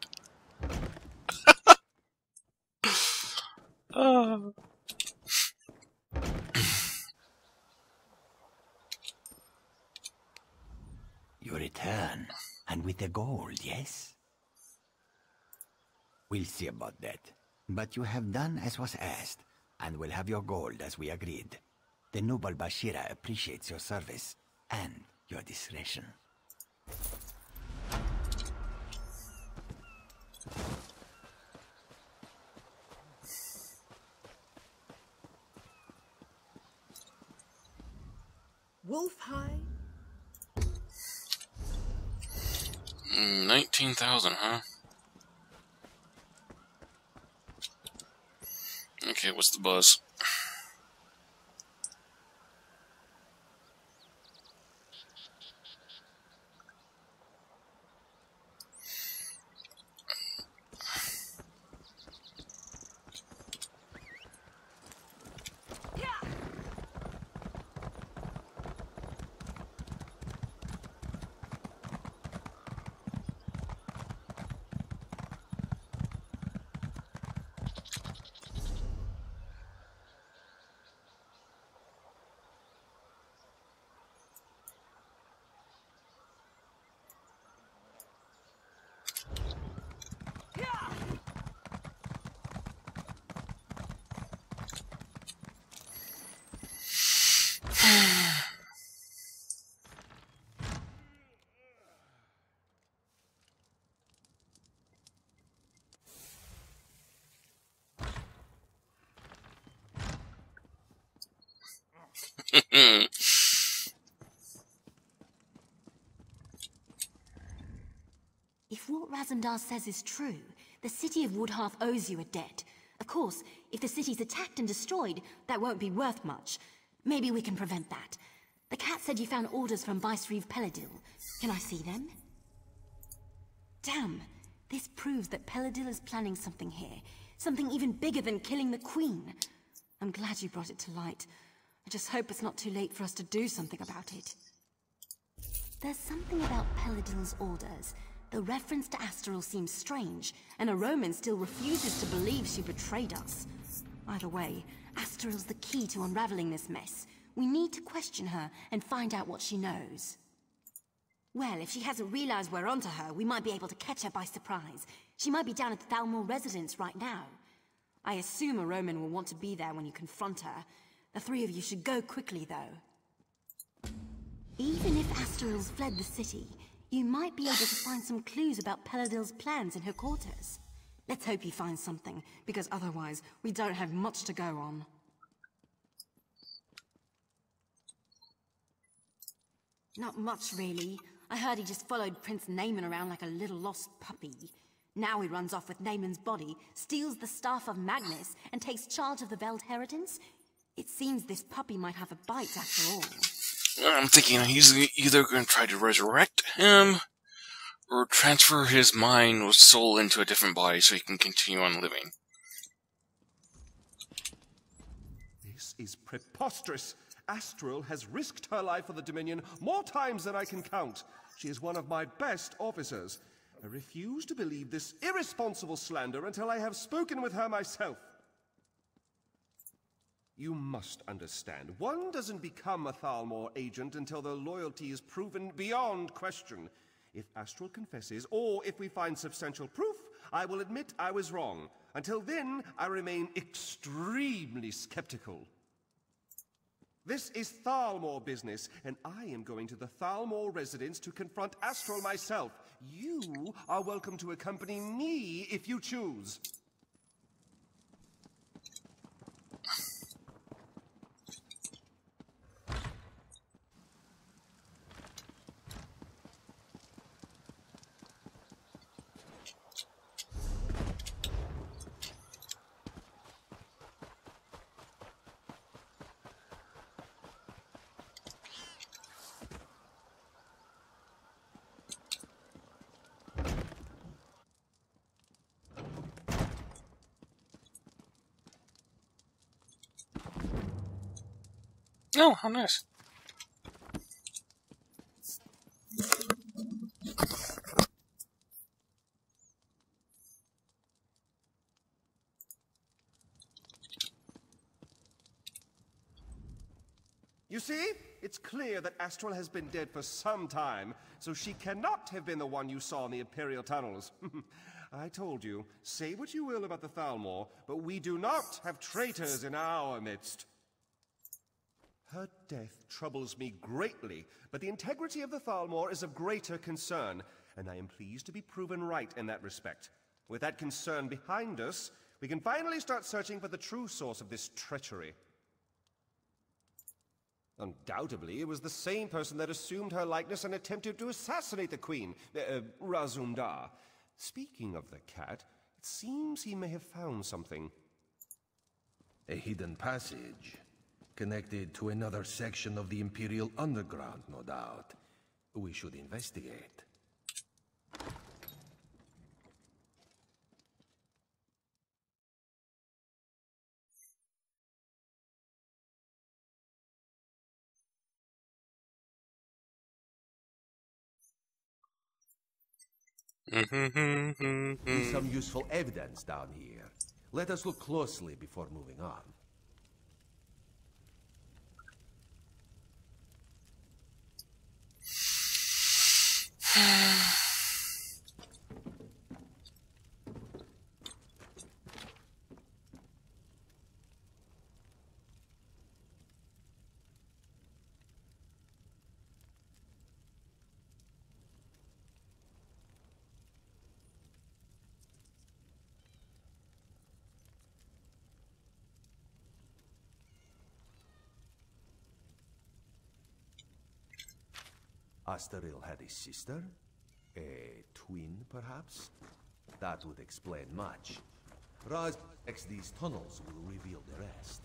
Oh. You return, and with the gold, yes? We'll see about that. But you have done as was asked, and will have your gold as we agreed. The noble Bashira appreciates your service, and your discretion. Wolfhide? 19,000, huh? Okay, what's the buzz? If what Razumdar says is true, the city of Woodhearth owes you a debt. Of course, if the city's attacked and destroyed, that won't be worth much. Maybe we can prevent that. The cat said you found orders from Vicereeve Peladil. Can I see them? Damn, this proves that Peladil is planning something here. Something even bigger than killing the Queen. I'm glad you brought it to light. I just hope it's not too late for us to do something about it. There's something about Peladil's orders. The reference to Astral seems strange, and a Roman still refuses to believe she betrayed us. Either way, Astral's the key to unraveling this mess. We need to question her and find out what she knows. Well, if she hasn't realized we're onto her, we might be able to catch her by surprise. She might be down at the Thalmor residence right now. I assume a Roman will want to be there when you confront her. The three of you should go quickly, though. Even if Astral's fled the city, you might be able to find some clues about Peladil's plans in her quarters. Let's hope you find something, because otherwise we don't have much to go on. Not much, really. I heard he just followed Prince Naaman around like a little lost puppy. Now he runs off with Naaman's body, steals the Staff of Magnus, and takes charge of the Veld Heritance. It seems this puppy might have a bite after all. I'm thinking he's either going to try to resurrect him, or transfer his mind or soul into a different body so he can continue on living. This is preposterous. Astral has risked her life for the Dominion more times than I can count. She is one of my best officers. I refuse to believe this irresponsible slander until I have spoken with her myself. You must understand, one doesn't become a Thalmor agent until their loyalty is proven beyond question. If Astral confesses, or if we find substantial proof, I will admit I was wrong. Until then, I remain extremely skeptical. This is Thalmor business, and I am going to the Thalmor residence to confront Astral myself. You are welcome to accompany me if you choose. Oh, how nice. You see? It's clear that Astral has been dead for some time, so she cannot have been the one you saw in the Imperial tunnels. I told you, say what you will about the Thalmor, but we do not have traitors in our midst. Her death troubles me greatly, but the integrity of the Thalmor is of greater concern, and I am pleased to be proven right in that respect. With that concern behind us, we can finally start searching for the true source of this treachery. Undoubtedly, it was the same person that assumed her likeness and attempted to assassinate the Queen, Razum-Dar. Speaking of the cat, it seems he may have found something. A hidden passage. Connected to another section of the Imperial Underground, no doubt. We should investigate. There's some useful evidence down here. Let us look closely before moving on. Astaril had a sister? A twin, perhaps? That would explain much. Raz checks these tunnels will reveal the rest.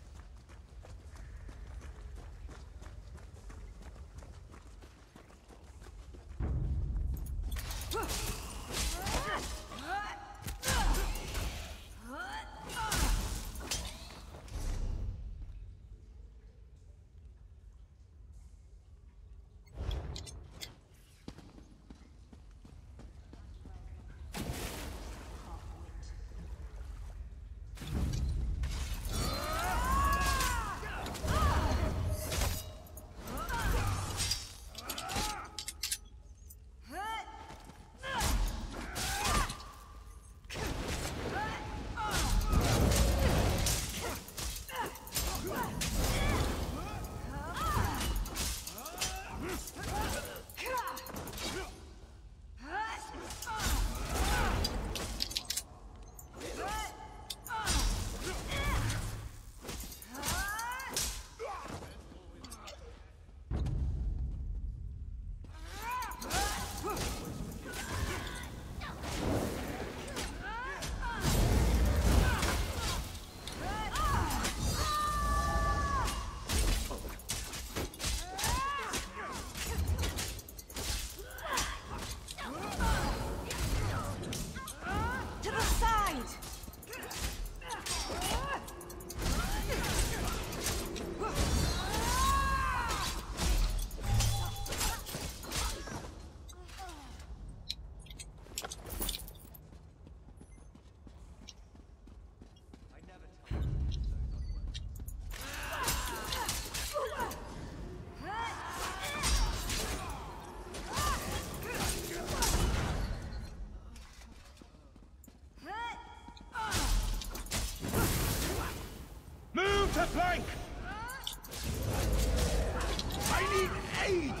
I need aid!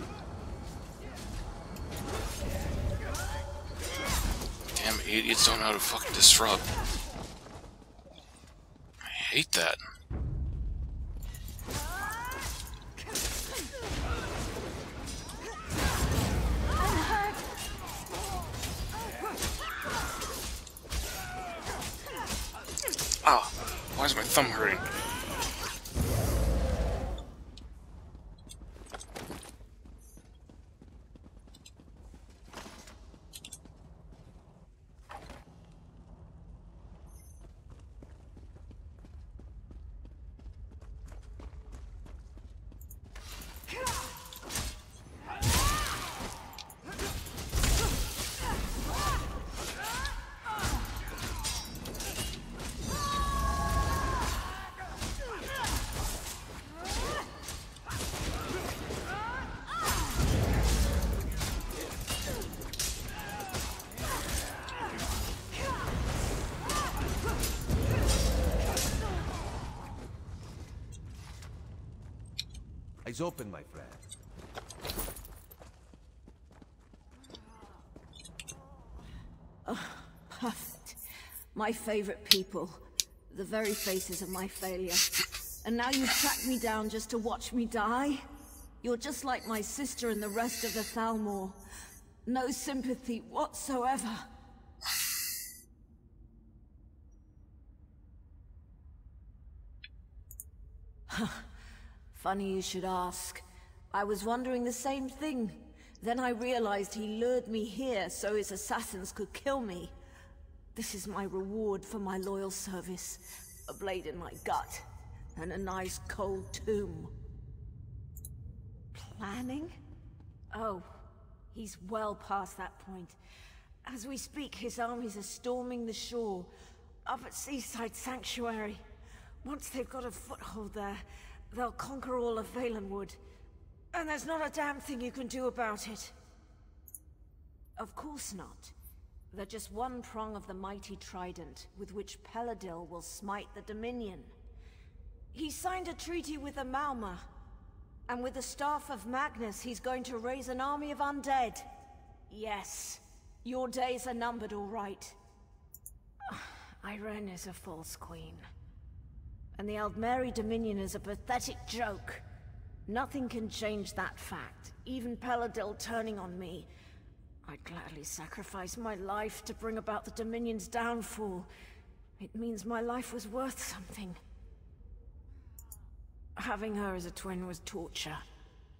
Damn idiots don't know how to fucking disrupt. I hate that. Ah, why is my thumb hurting? Eyes open, my friend. Oh, perfect. My favorite people. The very faces of my failure. And now you've tracked me down just to watch me die? You're just like my sister and the rest of the Thalmor. No sympathy whatsoever. Funny you should ask. I was wondering the same thing. Then I realized he lured me here so his assassins could kill me. This is my reward for my loyal service. A blade in my gut, and a nice cold tomb. Planning? Oh, he's well past that point. As we speak, his armies are storming the shore, up at Seaside Sanctuary. Once they've got a foothold there, they'll conquer all of Valenwood. And there's not a damn thing you can do about it. Of course not. They're just one prong of the mighty trident with which Peladil will smite the Dominion. He signed a treaty with the Malma, and with the staff of Magnus he's going to raise an army of undead. Yes, your days are numbered, all right. Irene is a false queen. And the Aldmeri Dominion is a pathetic joke. Nothing can change that fact, even Peladil turning on me. I'd gladly sacrifice my life to bring about the Dominion's downfall. It means my life was worth something. Having her as a twin was torture.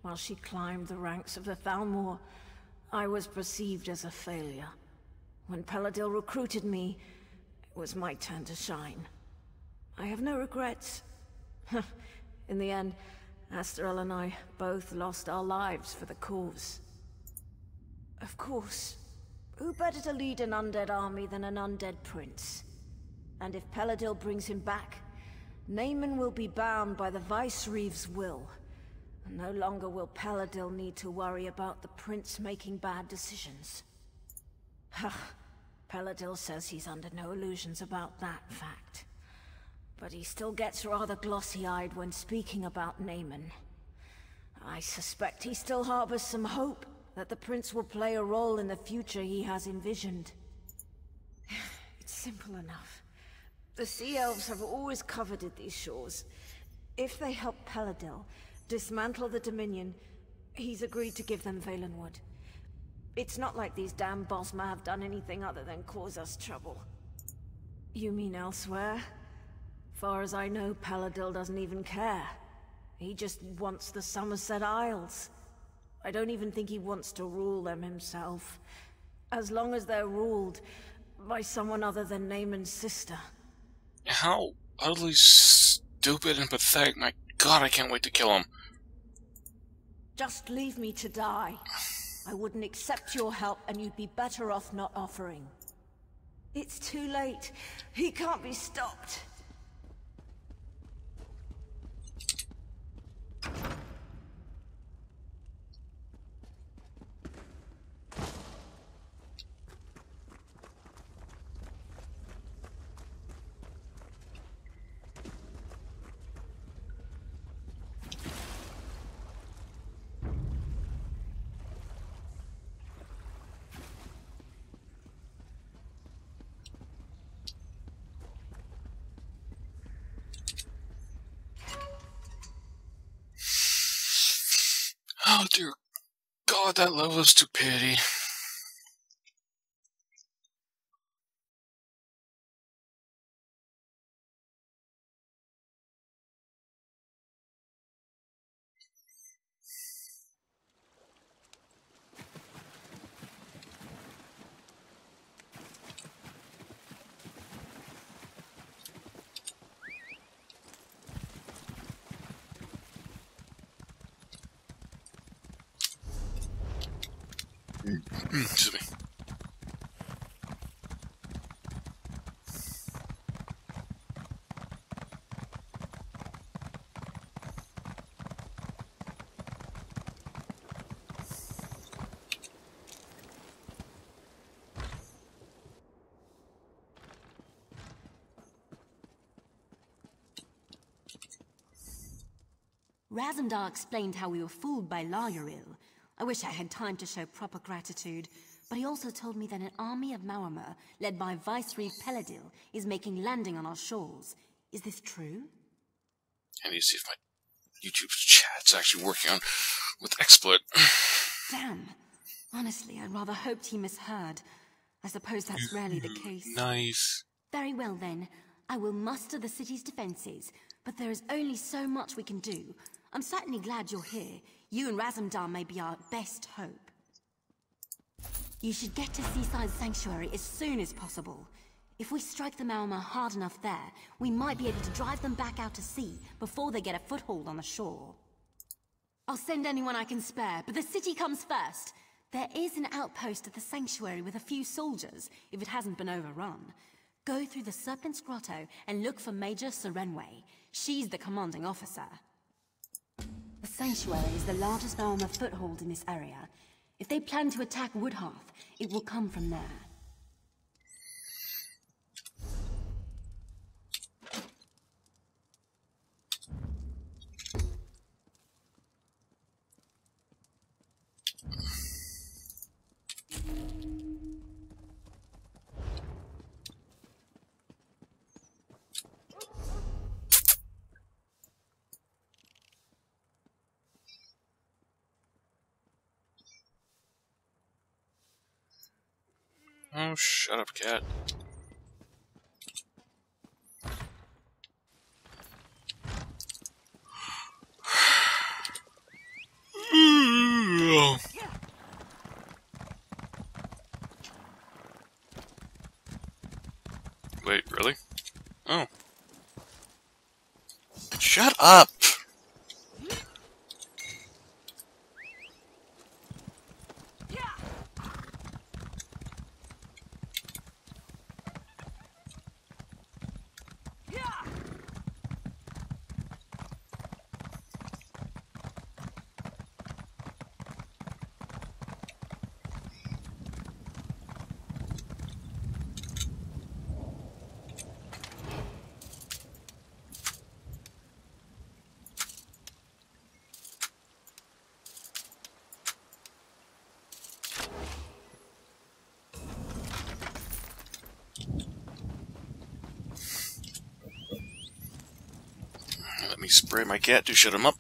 While she climbed the ranks of the Thalmor, I was perceived as a failure. When Peladil recruited me, it was my turn to shine. I have no regrets. In the end, Asterel and I both lost our lives for the cause. Of course. Who better to lead an undead army than an undead prince? And if Peladil brings him back, Naaman will be bound by the Vice-Reeve's will. And no longer will Peladil need to worry about the prince making bad decisions. Peladil says he's under no illusions about that fact. But he still gets rather glossy-eyed when speaking about Naaman. I suspect he still harbors some hope that the prince will play a role in the future he has envisioned. It's simple enough. The Sea Elves have always coveted these shores. If they help Peladil dismantle the Dominion, he's agreed to give them Valenwood. It's not like these damn Bosma have done anything other than cause us trouble. You mean elsewhere? Far as I know, Peladil doesn't even care. He just wants the Somerset Isles. I don't even think he wants to rule them himself. As long as they're ruled by someone other than Naaman's sister. How utterly stupid and pathetic. My god, I can't wait to kill him. Just leave me to die. I wouldn't accept your help, and you'd be better off not offering. It's too late. He can't be stopped. Oh dear God, that level of stupidity. Excuse me. Razumdar explained how we were fooled by Laurel. I wish I had time to show proper gratitude, but he also told me that an army of Mauamer, led by Viceroy Peladil, is making landing on our shores. Is this true? I need to see if my YouTube chat's actually working on with XSplit. Damn. Honestly, I rather hoped he misheard. I suppose that's rarely the case. Nice. Very well then. I will muster the city's defenses, but there is only so much we can do. I'm certainly glad you're here. You and Razumdar may be our best hope. You should get to Seaside Sanctuary as soon as possible. If we strike the Mauamer hard enough there, we might be able to drive them back out to sea before they get a foothold on the shore. I'll send anyone I can spare, but the city comes first. There is an outpost at the sanctuary with a few soldiers, if it hasn't been overrun. Go through the Serpent's Grotto and look for Major Serenway. She's the commanding officer. The sanctuary is the largest Mauamer foothold in this area. If they plan to attack Woodhearth, it will come from there. Oh, shut up, cat. Wait, really? Oh. Shut up! Let me spray my cat to shut him up.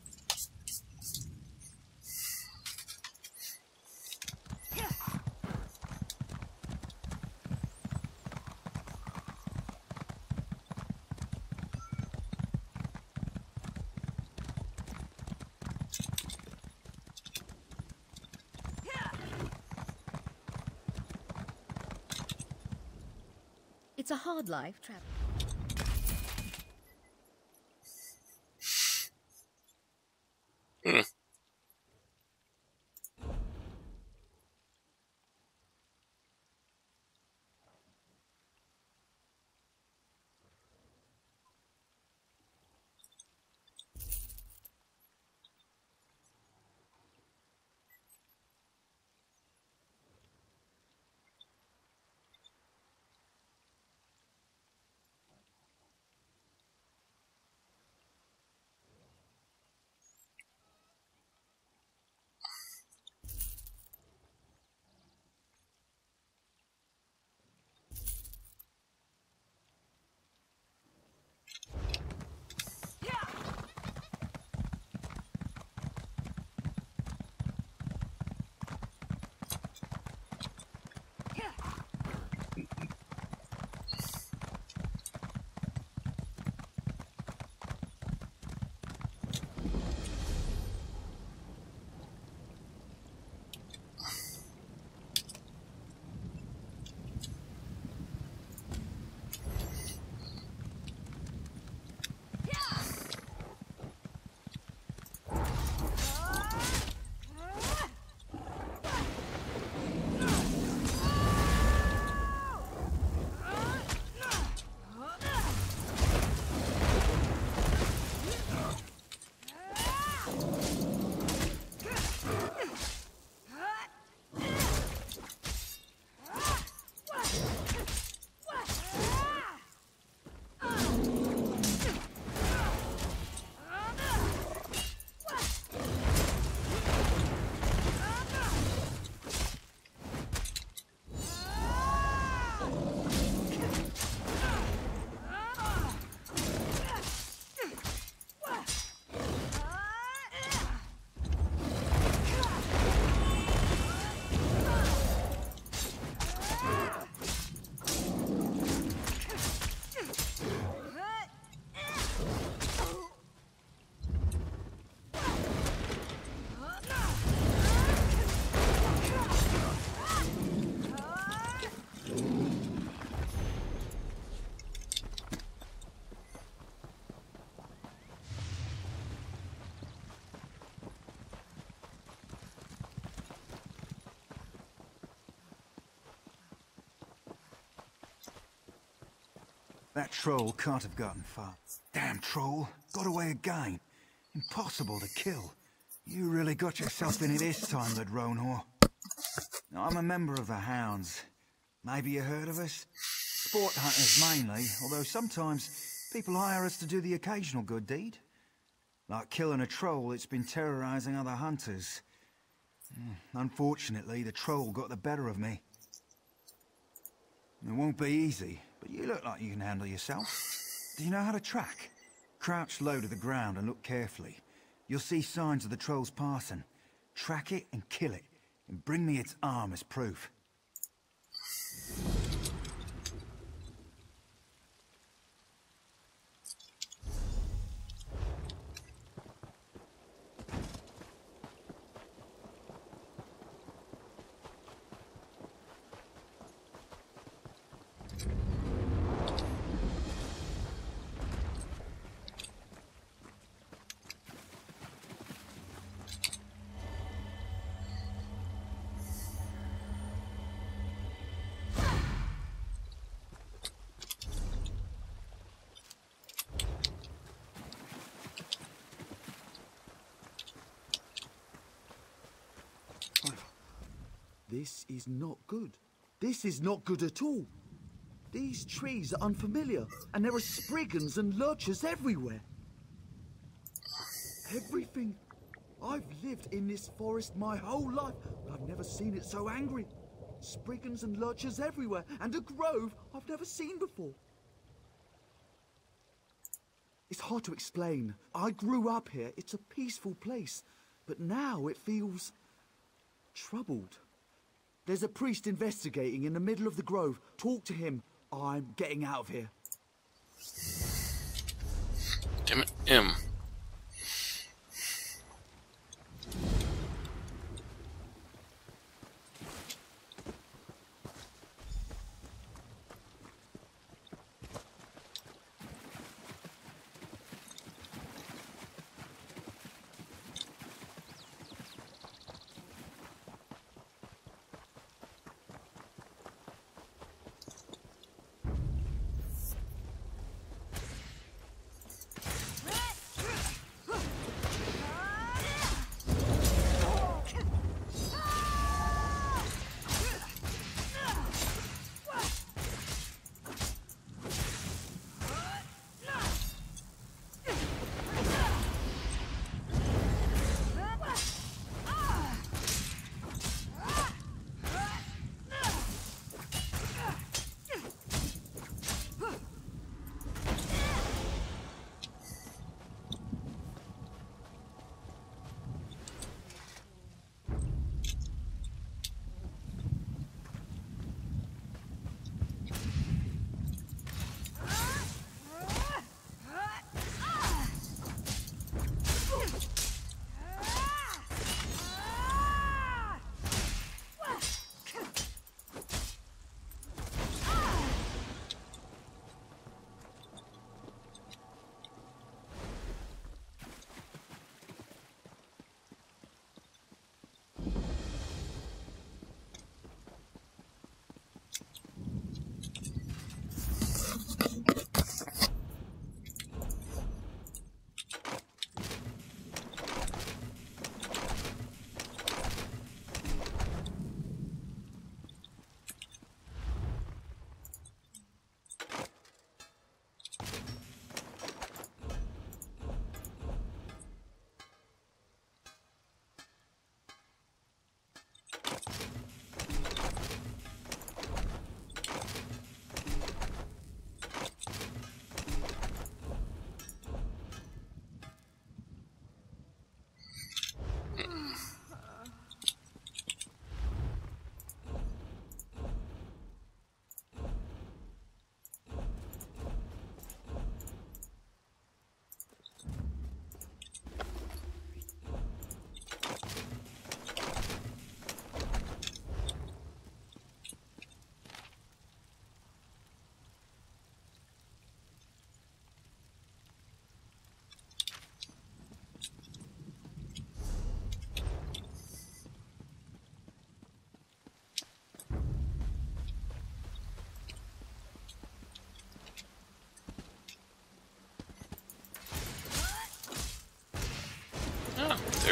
It's a hard life, traveling. That troll can't have gotten far. Damn troll. Got away again. Impossible to kill. You really got yourself in it this time, Lord Ronhor. I'm a member of the Hounds. Maybe you heard of us? Sport hunters mainly, although sometimes people hire us to do the occasional good deed. Like killing a troll that's been terrorizing other hunters. Unfortunately, the troll got the better of me. It won't be easy, but you look like you can handle yourself. Do you know how to track? Crouch low to the ground and look carefully. You'll see signs of the troll's passing. Track it and kill it, and bring me its arm as proof. This is not good. This is not good at all. These trees are unfamiliar, and there are spriggans and lurchers everywhere. Everything. I've lived in this forest my whole life, but I've never seen it so angry. Spriggans and lurchers everywhere, and a grove I've never seen before. It's hard to explain. I grew up here. It's a peaceful place, but now it feels troubled. There's a priest investigating in the middle of the grove. Talk to him. I'm getting out of here. Damn it, M.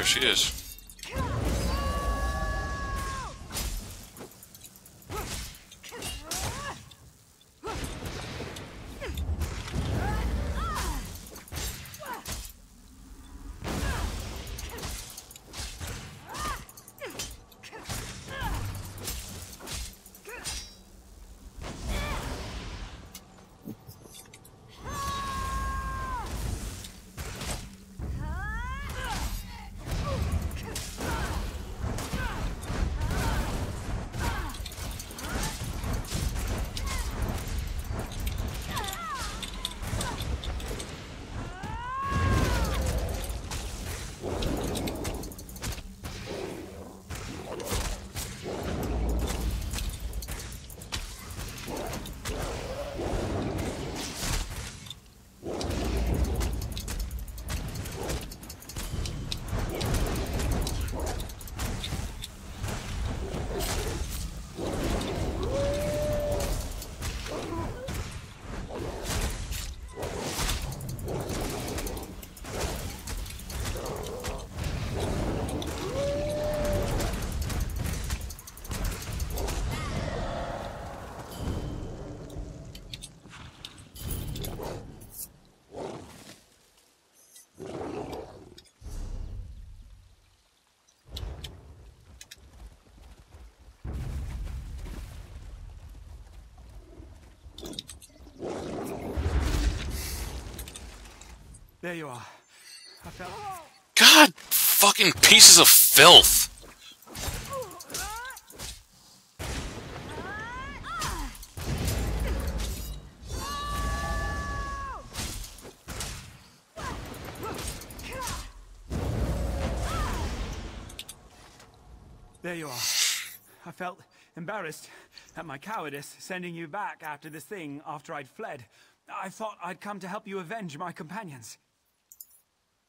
she is. There you are. I felt... God, fucking pieces of filth. There you are. I felt embarrassed at my cowardice sending you back after this thing after I'd fled. I thought I'd come to help you avenge my companions.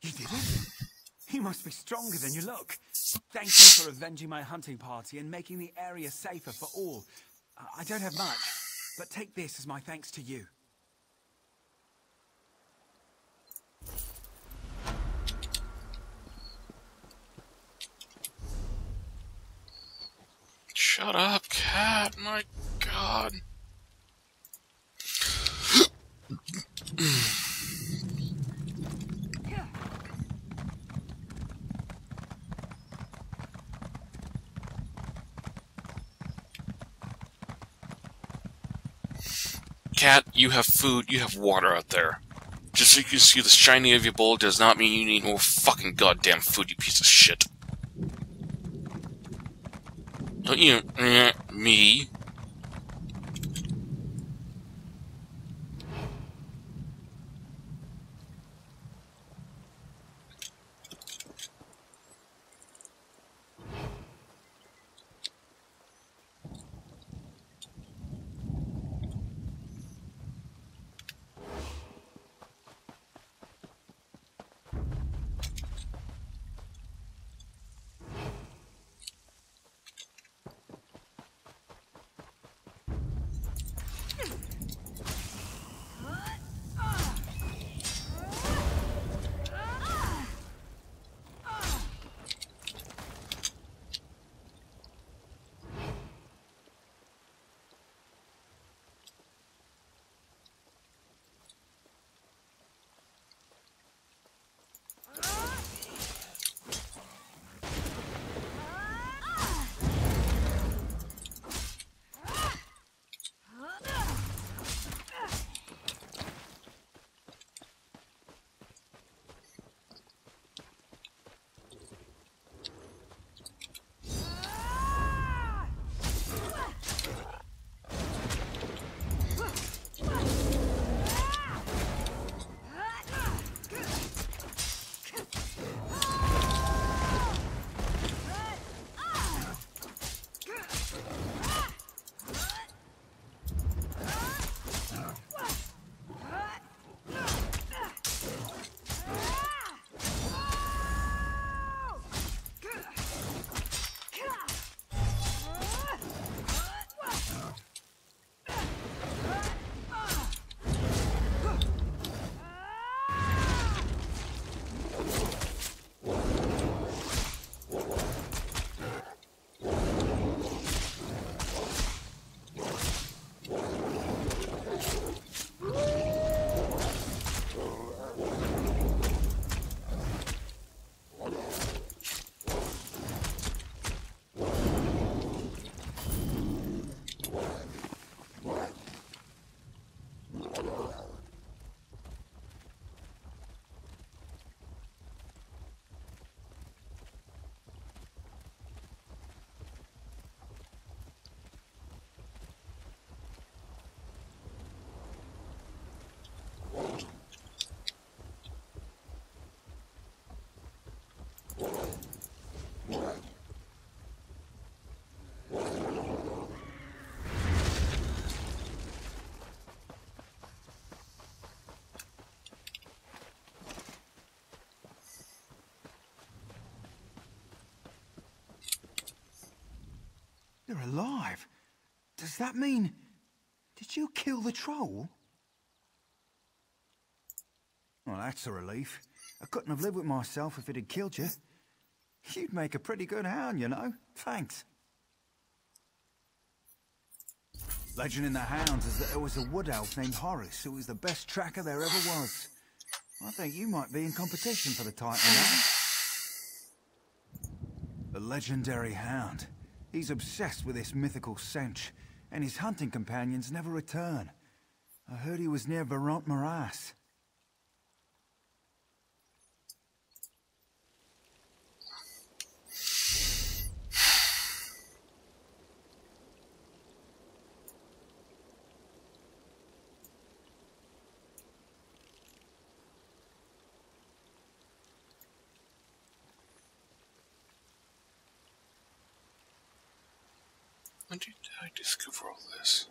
You did it? You must be stronger than you look. Thank you for avenging my hunting party and making the area safer for all. I don't have much, but take this as my thanks to you. Shut up, cat. My God. Cat, you have food, you have water out there. Just so you can see the shiny of your bowl does not mean you need more fucking goddamn food, you piece of shit. Don't you, me. alive. Does that mean... Did you kill the troll? Well, that's a relief. I couldn't have lived with myself if it had killed you. You'd make a pretty good hound, you know. Thanks. Legend in the Hounds is that there was a wood elf named Horace who was the best tracker there ever was. I think you might be in competition for the title now. The legendary hound. He's obsessed with this mythical Sench, and his hunting companions never return. I heard he was near Veront Morass. When did I discover all this?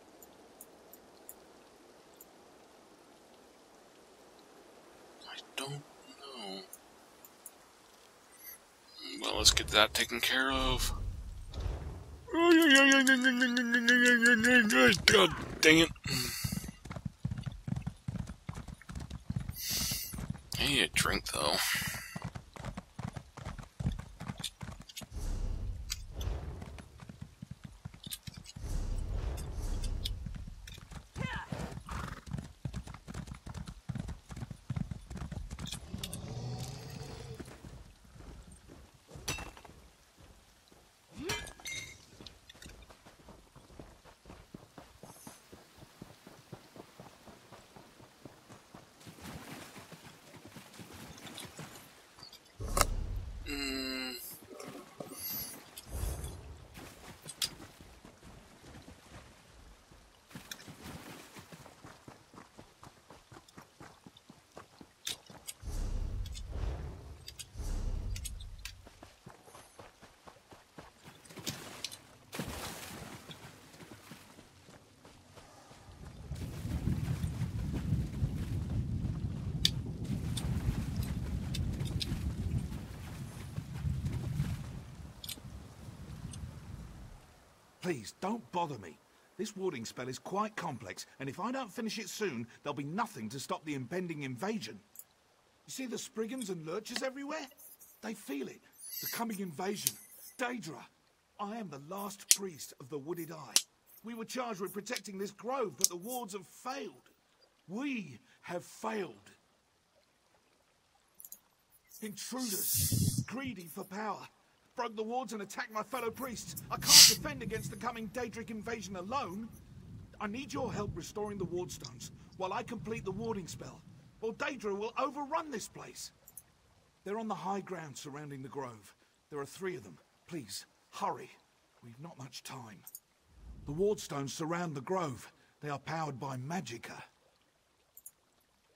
I don't know. Well, let's get that taken care of. God dang it. I need a drink, though. Please, don't bother me. This warding spell is quite complex, and if I don't finish it soon, there'll be nothing to stop the impending invasion. You see the Spriggans and Lurchers everywhere? They feel it. The coming invasion. Daedra, I am the last priest of the Wooded Eye. We were charged with protecting this grove, but the wards have failed. We have failed. Intruders, greedy for power, broke the wards and attacked my fellow priests. I can't defend against the coming Daedric invasion alone. I need your help restoring the wardstones while I complete the warding spell, or Daedra will overrun this place. They're on the high ground surrounding the grove. There are 3 of them. Please, hurry. We've not much time. The wardstones surround the grove. They are powered by magicka.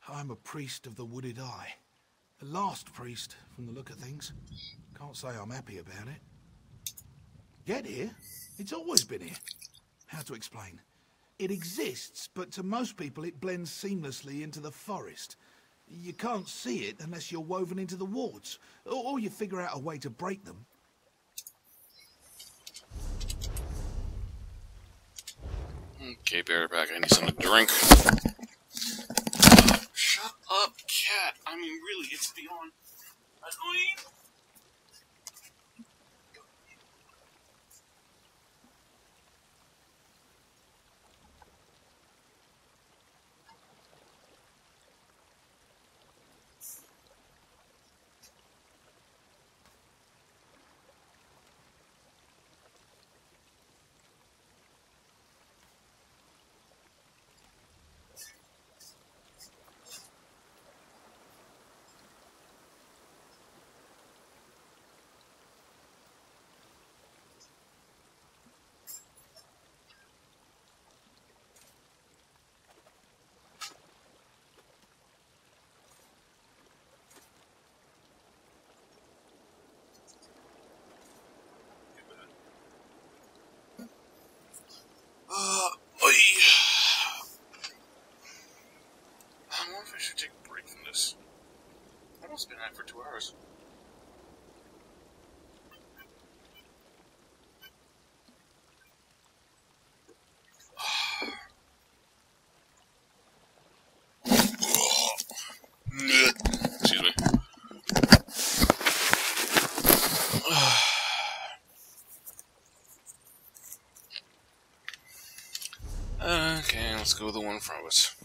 I'm a priest of the Wooded Eye. The last priest, from the look of things. Can't say I'm happy about it. Get here? It's always been here. How to explain? It exists, but to most people it blends seamlessly into the forest. You can't see it unless you're woven into the wards, or you figure out a way to break them. Okay, Bareback, I need something to drink. Shut up, cat. I mean, really, it's beyond annoying. Okay, let's go with the one in front of us.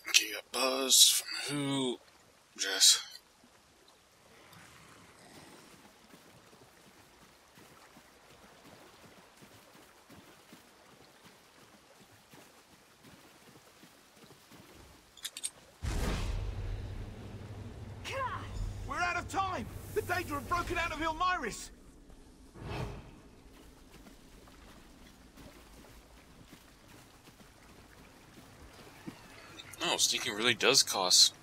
Okay, got Buzz from who? Jess. We're out of time! The Daedra have broken out of Ilmyris! Oh, sneaking really does cost.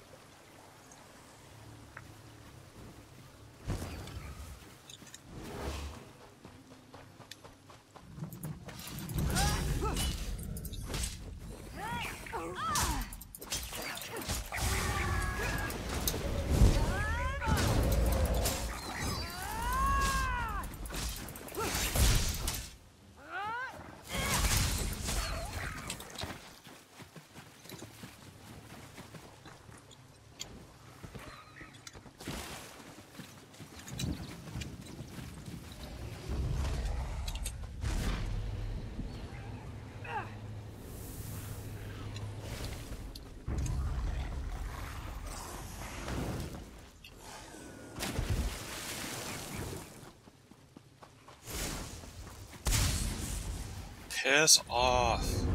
Piss off.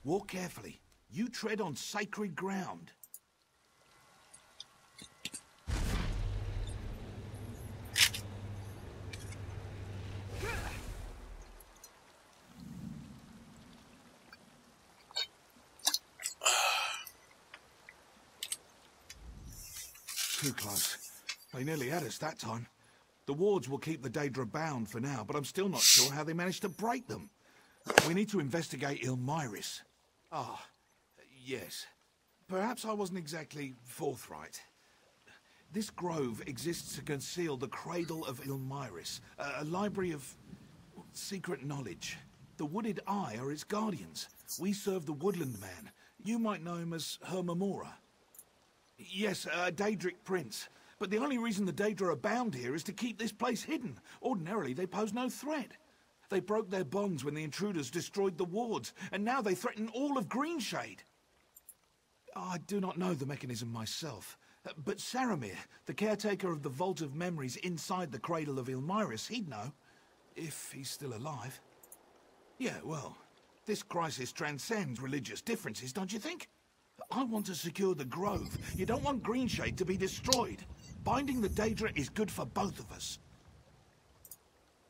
Walk carefully. You tread on sacred ground. Too close. They nearly had us that time. The wards will keep the Daedra bound for now, but I'm still not sure how they managed to break them. We need to investigate Ilmyris. Ah, Yes. Perhaps I wasn't exactly forthright. This grove exists to conceal the Cradle of Ilmyris, a library of secret knowledge. The Wooded Eye are its guardians. We serve the Woodland Man. You might know him as Hermamora. Yes, a Daedric prince. But the only reason the Daedra are bound here is to keep this place hidden. Ordinarily, they pose no threat. They broke their bonds when the intruders destroyed the wards, and now they threaten all of Greenshade. I do not know the mechanism myself, but Saramir, the caretaker of the Vault of Memories inside the Cradle of Ilmyris, he'd know, if he's still alive. Yeah, well, this crisis transcends religious differences, don't you think? I want to secure the Grove. You don't want Greenshade to be destroyed. Binding the Daedra is good for both of us.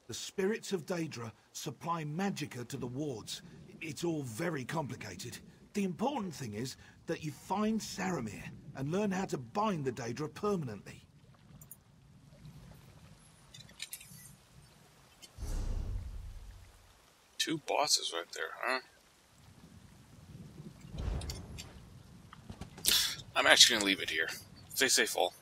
The spirits of Daedra supply magicka to the wards. It's all very complicated. The important thing is that you find Saramir and learn how to bind the Daedra permanently. Two bosses right there, huh? I'm actually gonna leave it here. Stay safe, all.